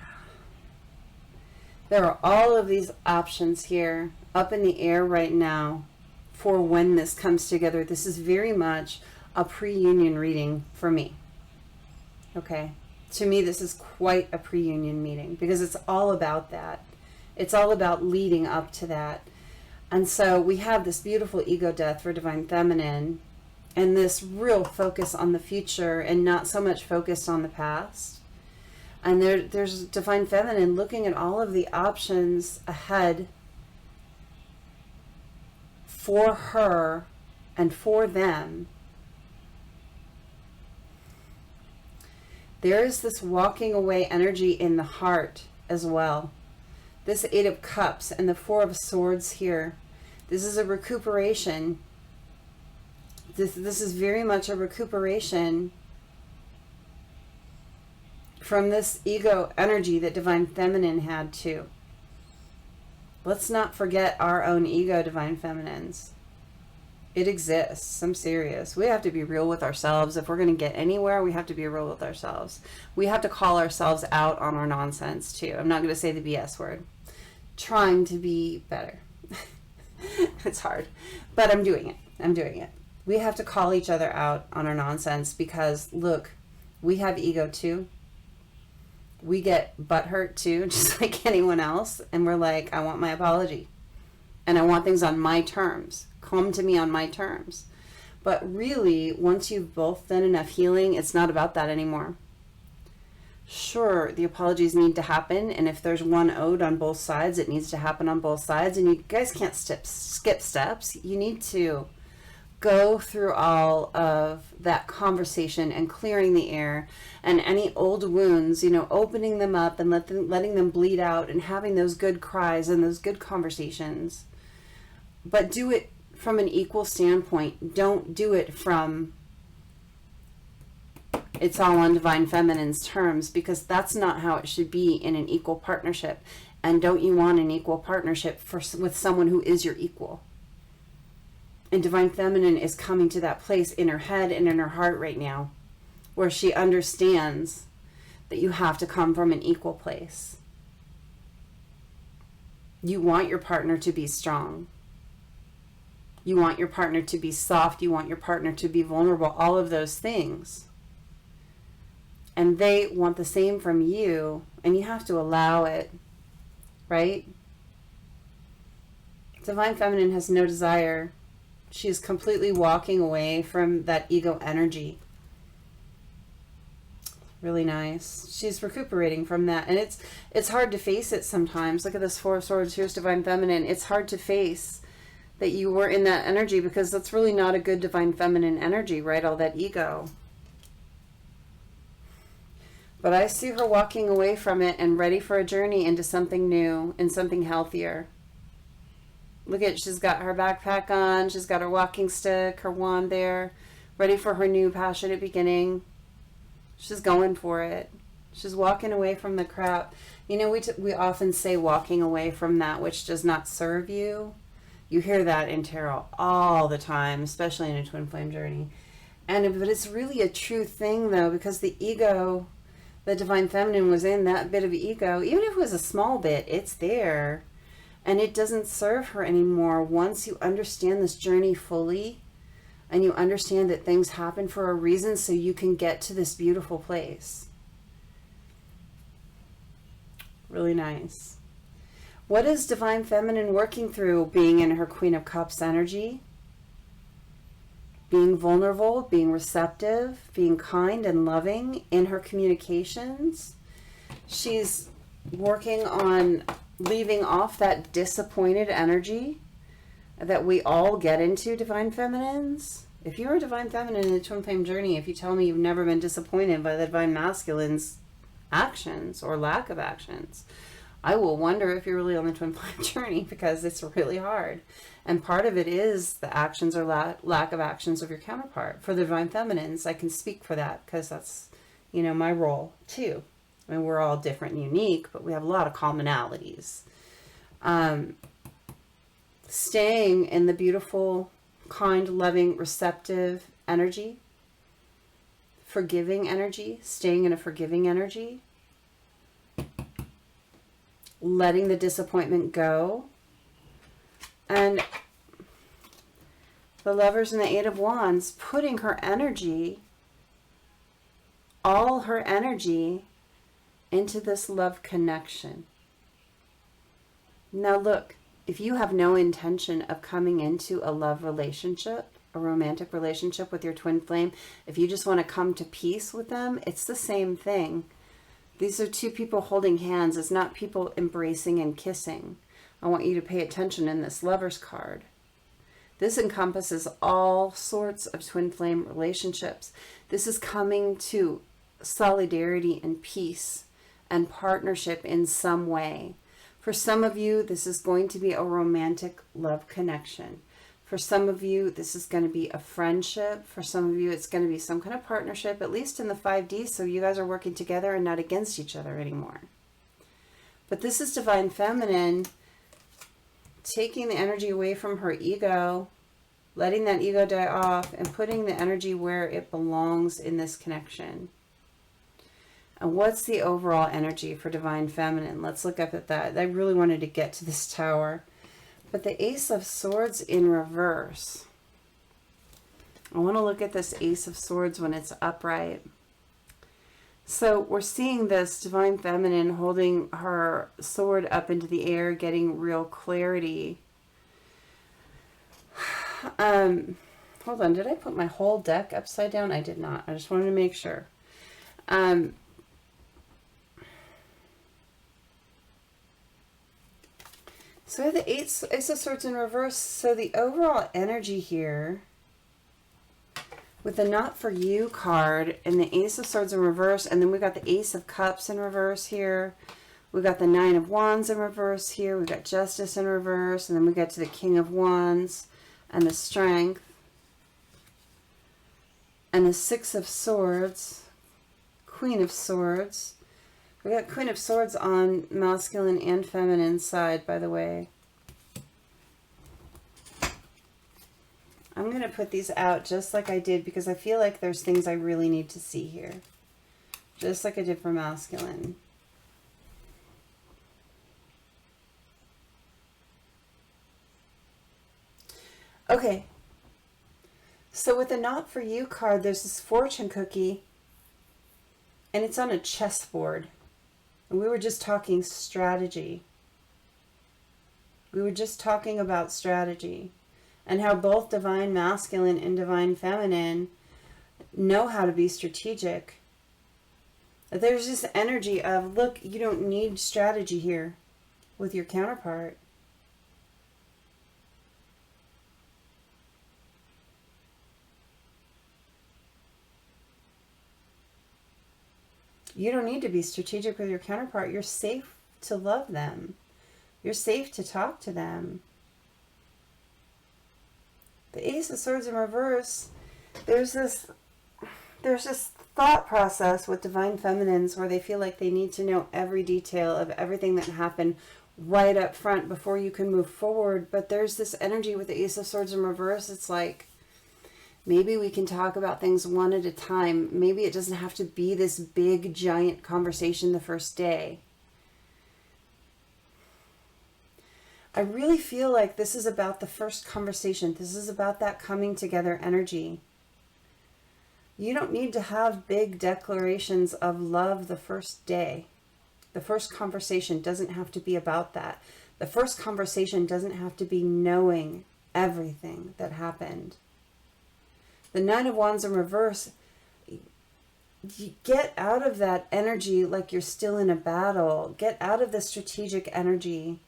There are all of these options here up in the air right now for when this comes together. This is very much a pre-union reading for me. Okay? To me, this is quite a pre-union meeting, because it's all about that. It's all about leading up to that. And so we have this beautiful ego death for Divine Feminine, and this real focus on the future and not so much focused on the past. And there's Divine Feminine looking at all of the options ahead for her and for them There is this walking away energy in the heart as well. This Eight of Cups and the Four of Swords here. This is a recuperation. This is very much a recuperation from this ego energy that Divine Feminine had too. Let's not forget our own ego, Divine Feminines. It exists. I'm serious. We have to be real with ourselves. If we're going to get anywhere, we have to be real with ourselves. We have to call ourselves out on our nonsense too. I'm not going to say the BS word. Trying to be better. It's hard, but I'm doing it. I'm doing it. We have to call each other out on our nonsense because look, we have ego too. We get butthurt too, just like anyone else. And we're like, I want my apology. And I want things on my terms. Come to me on my terms. But really, once you've both done enough healing, it's not about that anymore. Sure, the apologies need to happen. And if there's one owed on both sides, it needs to happen on both sides. And you guys can't skip steps. You need to go through all of that conversation and clearing the air and any old wounds, you know, opening them up and letting them bleed out and having those good cries and those good conversations. But do it from an equal standpoint. Don't do it from it's all on Divine Feminine's terms, because that's not how it should be in an equal partnership. And don't you want an equal partnership with someone who is your equal? And Divine Feminine is coming to that place in her head and in her heart right now where she understands that you have to come from an equal place. You want your partner to be strong. You want your partner to be soft. You want your partner to be vulnerable. All of those things. And they want the same from you, and you have to allow it, right? Divine Feminine has no desire. She's completely walking away from that ego energy. Really nice. She's recuperating from that. And it's hard to face it sometimes. Look at this Four of Swords. Here's Divine Feminine. It's hard to face that you were in that energy, because that's really not a good Divine Feminine energy, right? All that ego. But I see her walking away from it and ready for a journey into something new and something healthier. Look at, she's got her backpack on. She's got her walking stick, her wand there, ready for her new passionate beginning. She's going for it. She's walking away from the crap. You know, we often say walking away from that which does not serve you. You hear that in tarot all the time, especially in a twin flame journey. But it's really a true thing though, because the ego, the Divine Feminine was in that bit of ego, even if it was a small bit, it's there. And it doesn't serve her anymore once you understand this journey fully and you understand that things happen for a reason so you can get to this beautiful place. Really nice. What is Divine Feminine working through being in her Queen of Cups energy? Being vulnerable, being receptive, being kind and loving in her communications. She's working on leaving off that disappointed energy that we all get into, Divine Feminines. If you're a Divine Feminine in the twin flame journey, if you tell me you've never been disappointed by the Divine Masculine's actions or lack of actions, I will wonder if you're really on the twin flame journey, because it's really hard. And part of it is the actions or lack of actions of your counterpart. For the Divine Feminines, I can speak for that because that's, you know, my role too. I mean, we're all different and unique, but we have a lot of commonalities. Staying in the beautiful, kind, loving, receptive energy, forgiving energy, staying in a forgiving energy, letting the disappointment go. And the Lovers and the Eight of Wands, putting her energy, all her energy, into this love connection. Now look, if you have no intention of coming into a love relationship, a romantic relationship with your twin flame, if you just want to come to peace with them, it's the same thing. These are two people holding hands. It's not people embracing and kissing. I want you to pay attention in this Lover's card. This encompasses all sorts of twin flame relationships. This is coming to solidarity and peace and partnership in some way. For some of you, this is going to be a romantic love connection. For some of you, this is going to be a friendship. For some of you, it's going to be some kind of partnership, at least in the 5D, so you guys are working together and not against each other anymore. But this is Divine Feminine taking the energy away from her ego, letting that ego die off, and putting the energy where it belongs in this connection. And what's the overall energy for Divine Feminine? Let's look up at that. I really wanted to get to this Tower. But the Ace of Swords in reverse. I want to look at this Ace of Swords when it's upright. So we're seeing this Divine Feminine holding her sword up into the air, getting real clarity. Hold on, did I put my whole deck upside down? I did not. I just wanted to make sure. So I have the Ace of Swords in reverse. So the overall energy here, with the Not For You card and the Ace of Swords in reverse, and then we got the Ace of Cups in reverse here. We got the Nine of Wands in reverse here. We got Justice in reverse, and then we get to the King of Wands and the Strength. And the Six of Swords, Queen of Swords. We got Queen of Swords on masculine and feminine side, by the way. I'm going to put these out just like I did because I feel like there's things I really need to see here. Just like I did for masculine. Okay. So with the Not For You card, there's this fortune cookie. And it's on a chessboard. And we were just talking strategy. We were just talking about strategy. And how both Divine Masculine and Divine Feminine know how to be strategic. There's this energy of, look, you don't need strategy here with your counterpart. You don't need to be strategic with your counterpart. You're safe to love them. You're safe to talk to them. The Ace of Swords in reverse, there's this thought process with Divine Feminines where they feel like they need to know every detail of everything that happened right up front before you can move forward. But there's this energy with the Ace of Swords in reverse. It's like, maybe we can talk about things one at a time. Maybe it doesn't have to be this big, giant conversation the first day. I really feel like this is about the first conversation. This is about that coming together energy. You don't need to have big declarations of love the first day. The first conversation doesn't have to be about that. The first conversation doesn't have to be knowing everything that happened. The Nine of Wands in reverse, you get out of that energy like you're still in a battle. Get out of the strategic energy.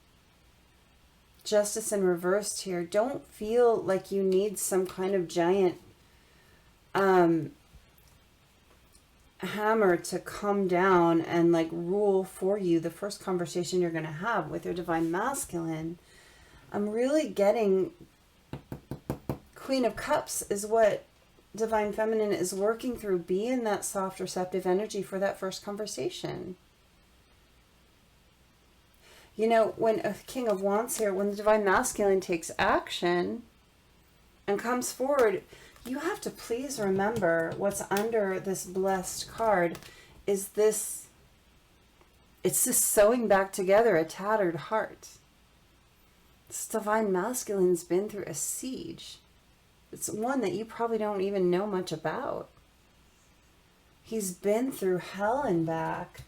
Justice in reversed here. Don't feel like you need some kind of giant hammer to come down and like rule for you the first conversation you're going to have with your Divine Masculine. I'm really getting Queen of Cups is what Divine Feminine is working through. Be in that soft, receptive energy for that first conversation. You know, when a King of Wands here, when the Divine Masculine takes action and comes forward, you have to please remember what's under this blessed card is this, it's this sewing back together a tattered heart. This Divine Masculine's been through a siege. It's one that you probably don't even know much about. He's been through hell and back.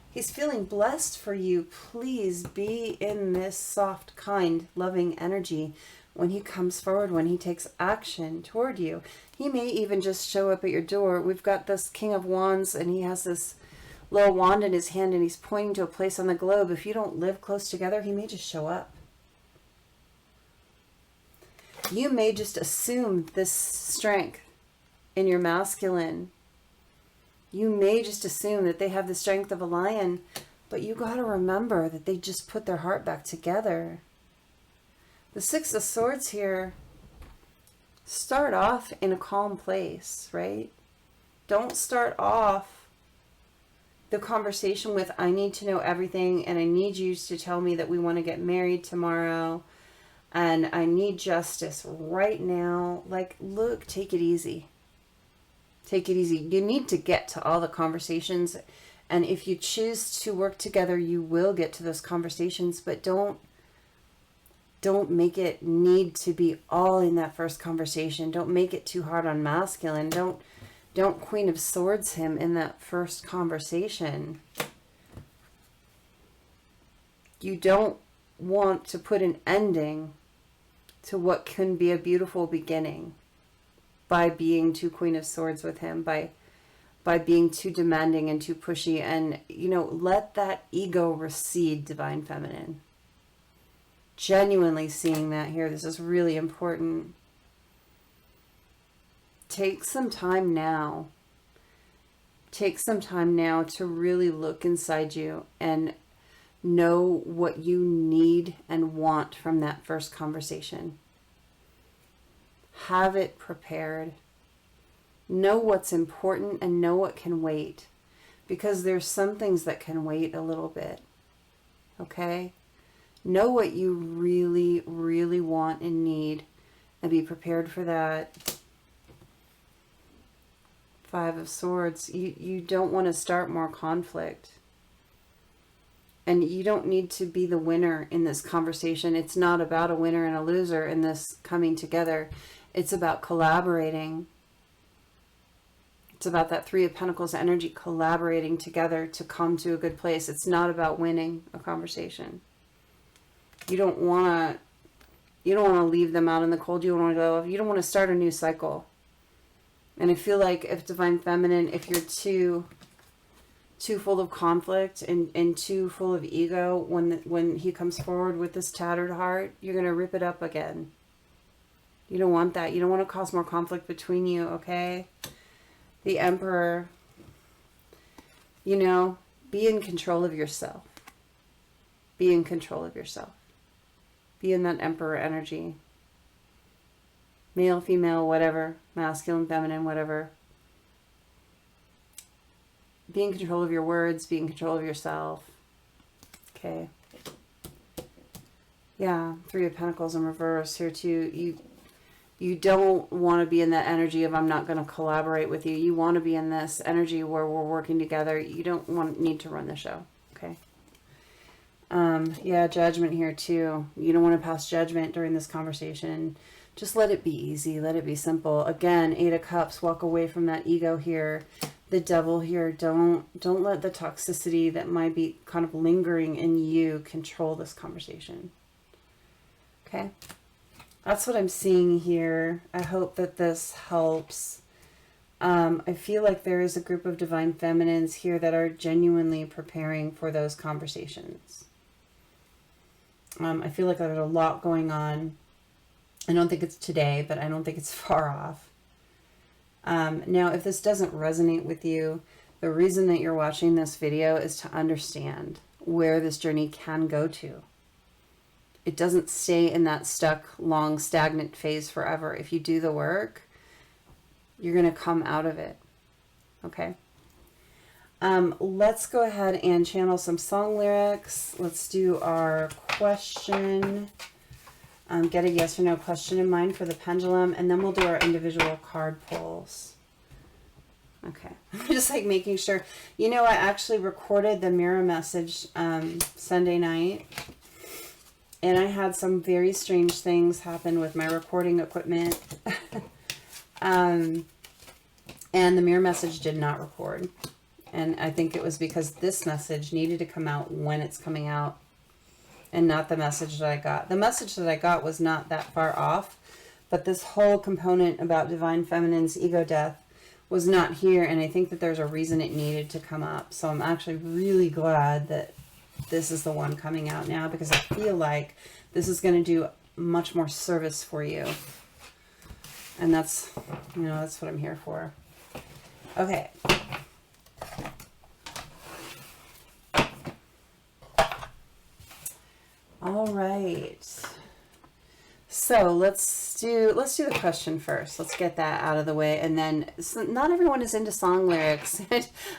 He's feeling blessed for you. Please be in this soft, kind, loving energy when he comes forward, when he takes action toward you. He may even just show up at your door. We've got this King of Wands, and he has this little wand in his hand, and he's pointing to a place on the globe. If you don't live close together, he may just show up. You may just assume this strength in your masculine. You may just assume that they have the strength of a lion, but you got to remember that they just put their heart back together. The Six of Swords here, start off in a calm place, right? Don't start off the conversation with, I need to know everything, and I need you to tell me that we want to get married tomorrow, and I need justice right now. Like, look, take it easy. Take it easy. You need to get to all the conversations, and if you choose to work together, you will get to those conversations, but don't make it need to be all in that first conversation. Don't make it too hard on masculine. Don't Queen of Swords him in that first conversation. You don't want to put an ending to what can be a beautiful beginning by being too Queen of Swords with him, by being too demanding and too pushy. And, you know, let that ego recede, Divine Feminine. Genuinely seeing that here. This is really important. Take some time now. Take some time now to really look inside you and know what you need and want from that first conversation. Have it prepared. Know what's important and know what can wait. Because there's some things that can wait a little bit. Okay? Know what you really, really want and need and be prepared for that. Five of Swords. You don't want to start more conflict. And you don't need to be the winner in this conversation. It's not about a winner and a loser in this coming together. It's about collaborating. It's about that Three of Pentacles energy, collaborating together to come to a good place. It's not about winning a conversation. You don't want to leave them out in the cold. You don't want to go. You don't want to start a new cycle. And I feel like if Divine Feminine, if you're too full of conflict and too full of ego, when he comes forward with this tattered heart, you're going to rip it up again. You don't want that. You don't want to cause more conflict between you, okay? The Emperor, you know, be in control of yourself. Be in control of yourself. Be in that Emperor energy. Male, female, whatever. Masculine, feminine, whatever. Be in control of your words. Be in control of yourself. Okay. Yeah, Three of Pentacles in reverse here too. You don't want to be in that energy of I'm not going to collaborate with you. You want to be in this energy where we're working together. You don't need to run the show. Okay. Yeah, Judgment here too. You don't want to pass judgment during this conversation. Just let it be easy. Let it be simple. Again, Eight of Cups. Walk away from that ego here. The Devil here. Don't let the toxicity that might be kind of lingering in you control this conversation. Okay. That's what I'm seeing here. I hope that this helps. I feel like there is a group of Divine Feminines here that are genuinely preparing for those conversations. I feel like there's a lot going on. I don't think it's today, but I don't think it's far off. Now, if this doesn't resonate with you, the reason that you're watching this video is to understand where this journey can go to. It doesn't stay in that stuck, long, stagnant phase forever. If you do the work, you're going to come out of it. Okay? Let's go ahead and channel some song lyrics. Let's do our question. Get a yes or no question in mind for the pendulum, and then we'll do our individual card pulls. Okay. I'm just like making sure. You know, I actually recorded the mirror message Sunday night. And I had some very strange things happen with my recording equipment. And the mirror message did not record. And I think it was because this message needed to come out when it's coming out and not the message that I got. The message that I got was not that far off, but this whole component about Divine Feminine's ego death was not here, and I think that there's a reason it needed to come up. So I'm actually really glad that this is the one coming out now, because I feel like this is going to do much more service for you. And that's, you know, that's what I'm here for. Okay. All right. So let's do the question first. Let's get that out of the way, and then not everyone is into song lyrics.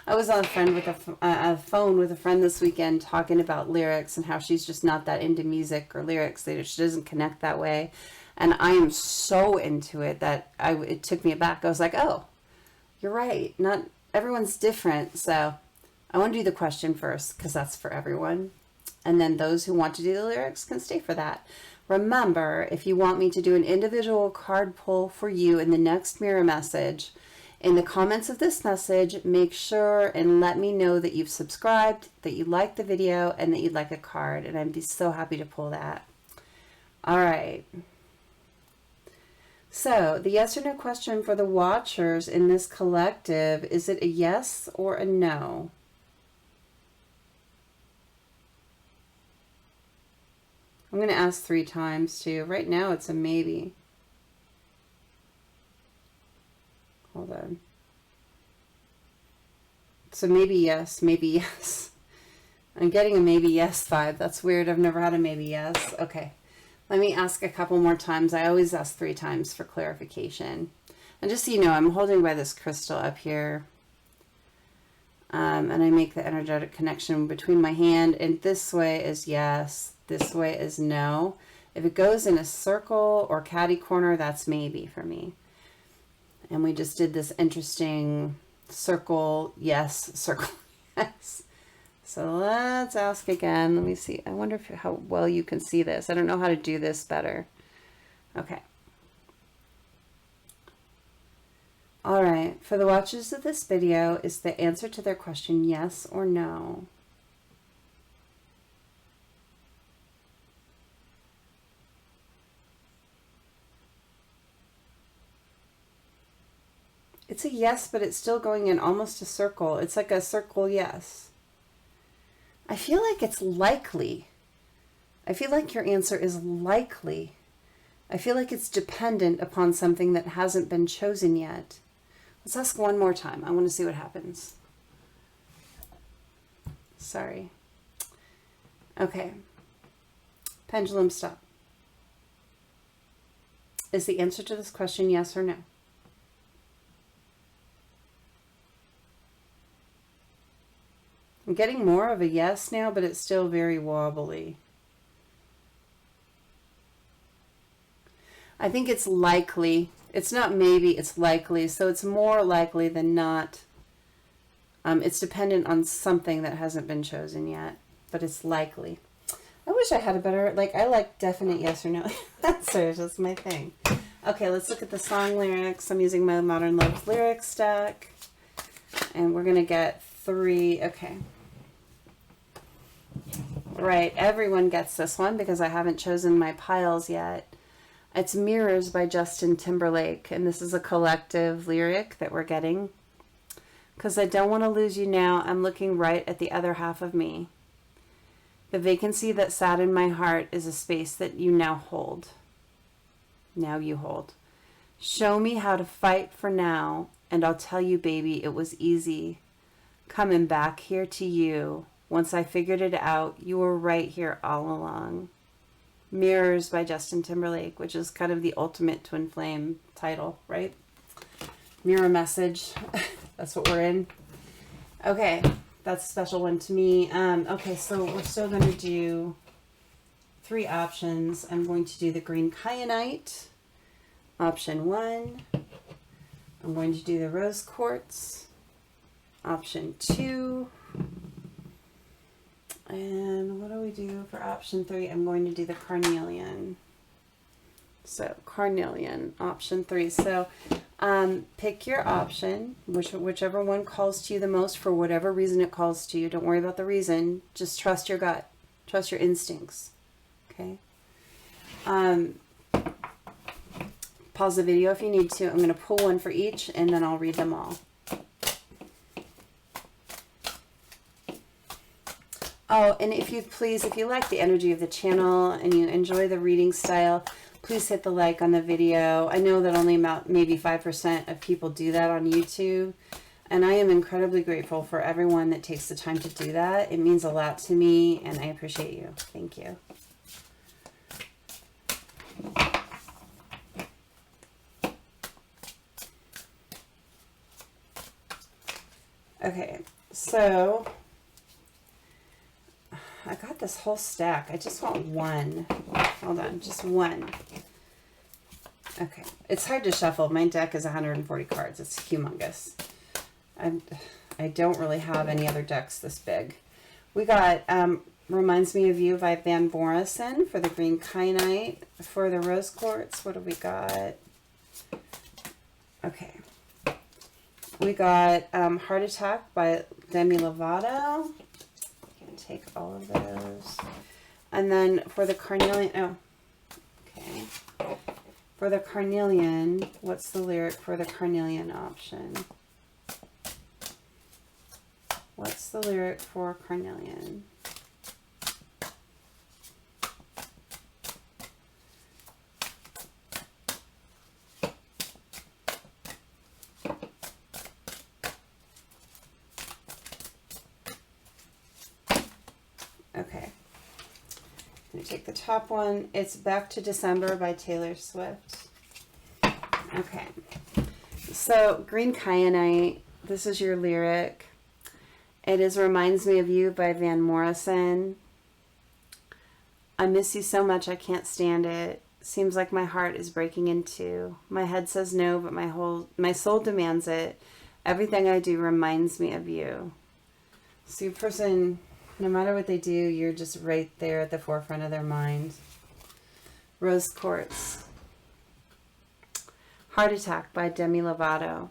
I was on a phone with a friend this weekend talking about lyrics and how she's just not that into music or lyrics. She doesn't connect that way, and I am so into it that it took me aback. I was like, oh, you're right. Not everyone's different. So I want to do the question first because that's for everyone, and then those who want to do the lyrics can stay for that. Remember, if you want me to do an individual card pull for you in the next mirror message, in the comments of this message, make sure and let me know that you've subscribed, that you like the video, and that you'd like a card, and I'd be so happy to pull that. All right. So, the yes or no question for the watchers in this collective, is it a yes or a no? I'm going to ask 3 times too. Right now it's a maybe. Hold on. So maybe yes, maybe yes. I'm getting a maybe yes vibe. That's weird. I've never had a maybe yes. Okay. Let me ask a couple more times. I always ask 3 times for clarification. And just so you know, I'm holding by this crystal up here. And I make the energetic connection between my hand, and this way is yes, this way is no. If it goes in a circle or catty corner, that's maybe for me. And we just did this interesting circle yes, circle yes. So let's ask again. Let me see. I wonder how well you can see this. I don't know how to do this better. Okay. All right, for the watchers of this video, is the answer to their question yes or no? It's a yes, but it's still going in almost a circle. It's like a circle yes. I feel like it's likely. I feel like your answer is likely. I feel like it's dependent upon something that hasn't been chosen yet. Let's ask one more time. I want to see what happens. Sorry. Okay. Pendulum stop. Is the answer to this question yes or no? I'm getting more of a yes now, but it's still very wobbly. I think it's likely. It's not maybe, it's likely. So it's more likely than not. It's dependent on something that hasn't been chosen yet, but it's likely. I wish I had a better, I like definite yes or no answers. That's my thing. Okay, let's look at the song lyrics. I'm using my Modern Love lyrics stack, and we're going to get 3. Okay. Right, everyone gets this one because I haven't chosen my piles yet. It's Mirrors by Justin Timberlake, and this is a collective lyric that we're getting. Because I don't want to lose you now, I'm looking right at the other half of me. The vacancy that sat in my heart is a space that you now hold. Now you hold. Show me how to fight for now, and I'll tell you, baby, it was easy. Coming back here to you. Once I figured it out, you were right here all along. Mirrors by Justin Timberlake, which is kind of the ultimate twin flame title, right? Mirror message. That's what we're in. Okay, that's a special one to me. Okay, so we're still going to do 3 options. I'm going to do the green kyanite, option 1. I'm going to do the rose quartz, option 2. And what do we do for option 3? I'm going to do the carnelian. So carnelian, option 3. So pick your option, whichever one calls to you the most for whatever reason it calls to you. Don't worry about the reason. Just trust your gut. Trust your instincts. Okay. Pause the video if you need to. I'm going to pull one for each, and then I'll read them all. Oh, and if you like the energy of the channel and you enjoy the reading style, please hit the like on the video. I know that only about maybe 5% of people do that on YouTube, and I am incredibly grateful for everyone that takes the time to do that. It means a lot to me, and I appreciate you. Thank you. Okay, so I got this whole stack. I just want one. Hold on, just one. Okay, it's hard to shuffle. My deck is 140 cards. It's humongous. I don't really have any other decks this big. We got Reminds Me of You by Van Morrison for the green kyanite. For the rose quartz, what do we got? Okay. We got Heart Attack by 𝗣𝗨𝗥𝗖𝗞𝗦. I'm going to take all of those. And then for the carnelian, oh, okay. For the carnelian, what's the lyric for the carnelian option? What's the lyric for carnelian? Okay. I'm going to take the top one. It's Back to December by Taylor Swift. Okay. So, green kyanite, this is your lyric. It is Reminds Me of You by Van Morrison. I miss you so much I can't stand it. Seems like my heart is breaking in two. My head says no, but my soul demands it. Everything I do reminds me of you. So your person, no matter what they do, you're just right there at the forefront of their mind. Rose quartz. Heart Attack by 𝗣𝗨𝗥𝗖𝗞𝗦.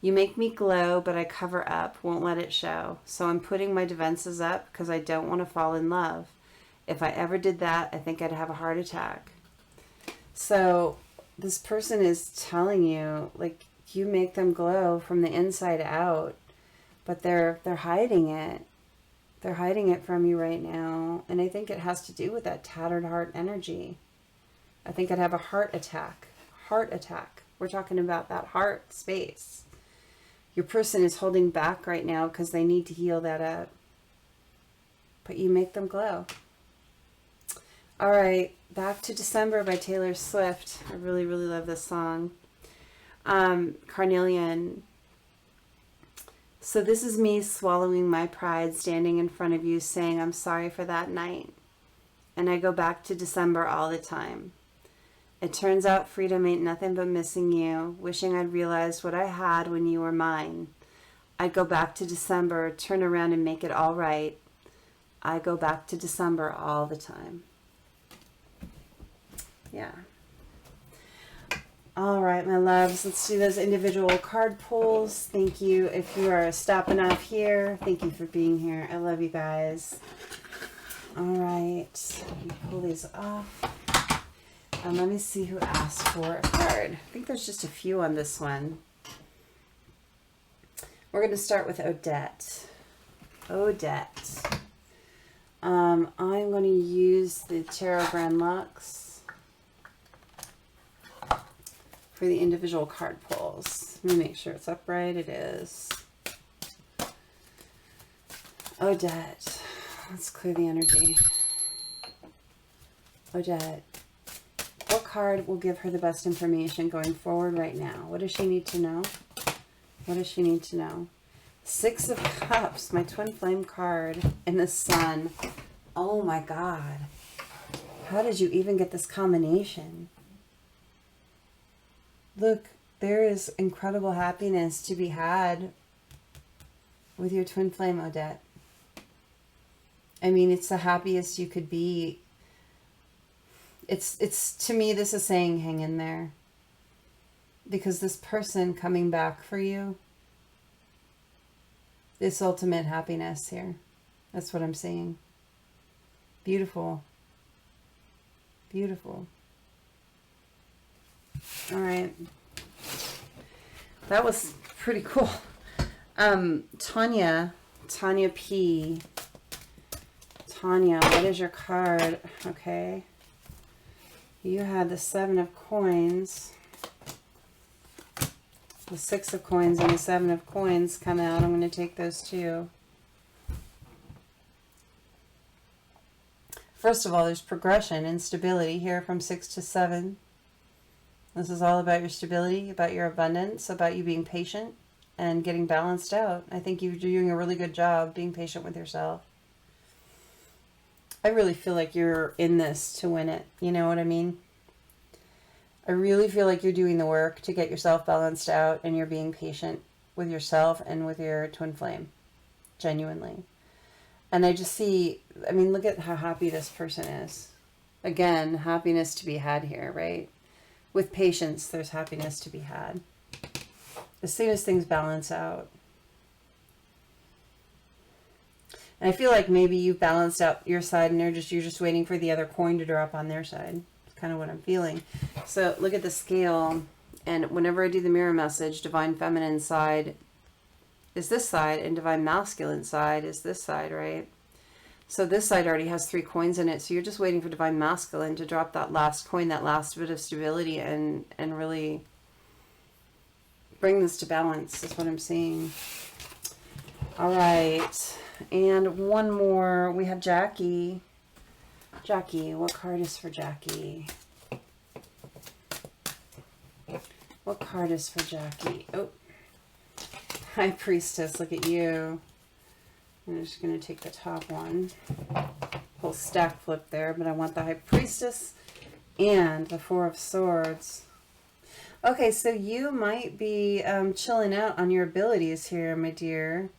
You make me glow, but I cover up, won't let it show. So I'm putting my defenses up because I don't want to fall in love. If I ever did that, I think I'd have a heart attack. So this person is telling you, like, you make them glow from the inside out, but they're hiding it. They're hiding it from you right now. And I think it has to do with that tattered heart energy. I think I'd have a heart attack. Heart attack. We're talking about that heart space. Your person is holding back right now because they need to heal that up. But you make them glow. All right, Back to December by Taylor Swift. I really, really love this song. Carnelian. So this is me swallowing my pride, standing in front of you, saying I'm sorry for that night. And I go back to December all the time. It turns out freedom ain't nothing but missing you, wishing I'd realized what I had when you were mine. I'd go back to December, turn around and make it all right. I go back to December all the time. Yeah. All right, my loves, let's do those individual card pulls. Thank you if you are stopping off here. Thank you for being here. I love you guys. All right, let me pull these off. And let me see who asked for a card. I think there's just a few on this one. We're going to start with Odette. Odette. I'm going to use the 𝗘𝗠𝗣𝗥𝗖𝗞𝗦 for the individual card pulls. Let me make sure it's upright. It is. Odette. Let's clear the energy. Odette. What card will give her the best information going forward right now? What does she need to know? What does she need to know? Six of Cups, my twin flame card in the sun. Oh my God. How did you even get this combination? Look, there is incredible happiness to be had with your twin flame, Odette. I mean, it's the happiest you could be. It's to me, this is saying hang in there. Because this person coming back for you, this ultimate happiness here. That's what I'm seeing. Beautiful. Beautiful. All right. That was pretty cool. Tanya P. Tanya, what is your card? Okay. You had the 7 of coins, the 6 of coins, and the 7 of coins come out. I'm going to take those too. First of all, there's progression and stability here from 6 to 7. This is all about your stability, about your abundance, about you being patient and getting balanced out. I think you're doing a really good job being patient with yourself. I really feel like you're in this to win it. You know what I mean? I really feel like you're doing the work to get yourself balanced out, and you're being patient with yourself and with your twin flame. Genuinely. And I just see, I mean, look at how happy this person is. Again, happiness to be had here, right? With patience, there's happiness to be had. As soon as things balance out. And I feel like maybe you've balanced out your side and you're just waiting for the other coin to drop on their side. It's kind of what I'm feeling. So look at the scale. And whenever I do the mirror message, divine feminine side is this side and divine masculine side is this side, right? So this side already has 3 coins in it. So you're just waiting for divine masculine to drop that last coin, that last bit of stability, and really bring this to balance is what I'm seeing. All right. And one more. We have Jackie. Jackie, what card is for Jackie? What card is for Jackie? Oh, High Priestess, look at you. I'm just going to take the top one. Whole stack flip there, but I want the High Priestess and the 4 of Swords. Okay, so you might be chilling out on your abilities here, my dear.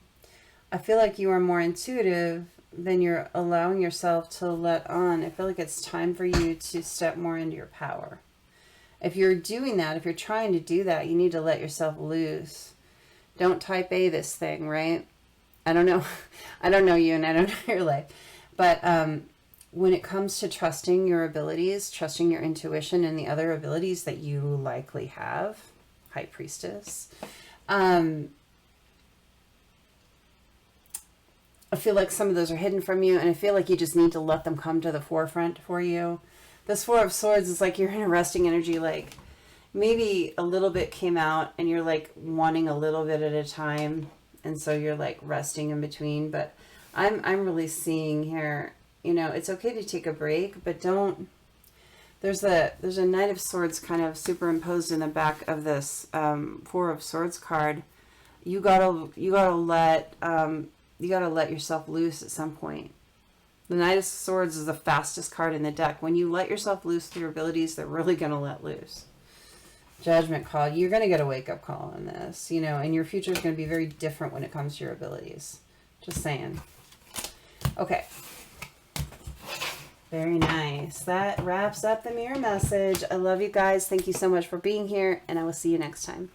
I feel like you are more intuitive than you're allowing yourself to let on. I feel like it's time for you to step more into your power. If you're doing that, if you're trying to do that, you need to let yourself loose. Don't type A this thing, right? I don't know. I don't know you and I don't know your life. But when it comes to trusting your abilities, trusting your intuition and the other abilities that you likely have, High Priestess, I feel like some of those are hidden from you, and I feel like you just need to let them come to the forefront for you. This 4 of Swords is like you're in a resting energy, like maybe a little bit came out and you're like wanting a little bit at a time, and so you're like resting in between. But I'm really seeing here, you know, it's okay to take a break, but don't. There's a Knight of Swords kind of superimposed in the back of this 4 of Swords card. You gotta let yourself loose at some point. The Knight of Swords is the fastest card in the deck. When you let yourself loose through your abilities, they're really going to let loose. Judgment call. You're going to get a wake-up call on this, you know, and your future is going to be very different when it comes to your abilities. Just saying. Okay. Very nice. That wraps up the mirror message. I love you guys. Thank you so much for being here, and I will see you next time.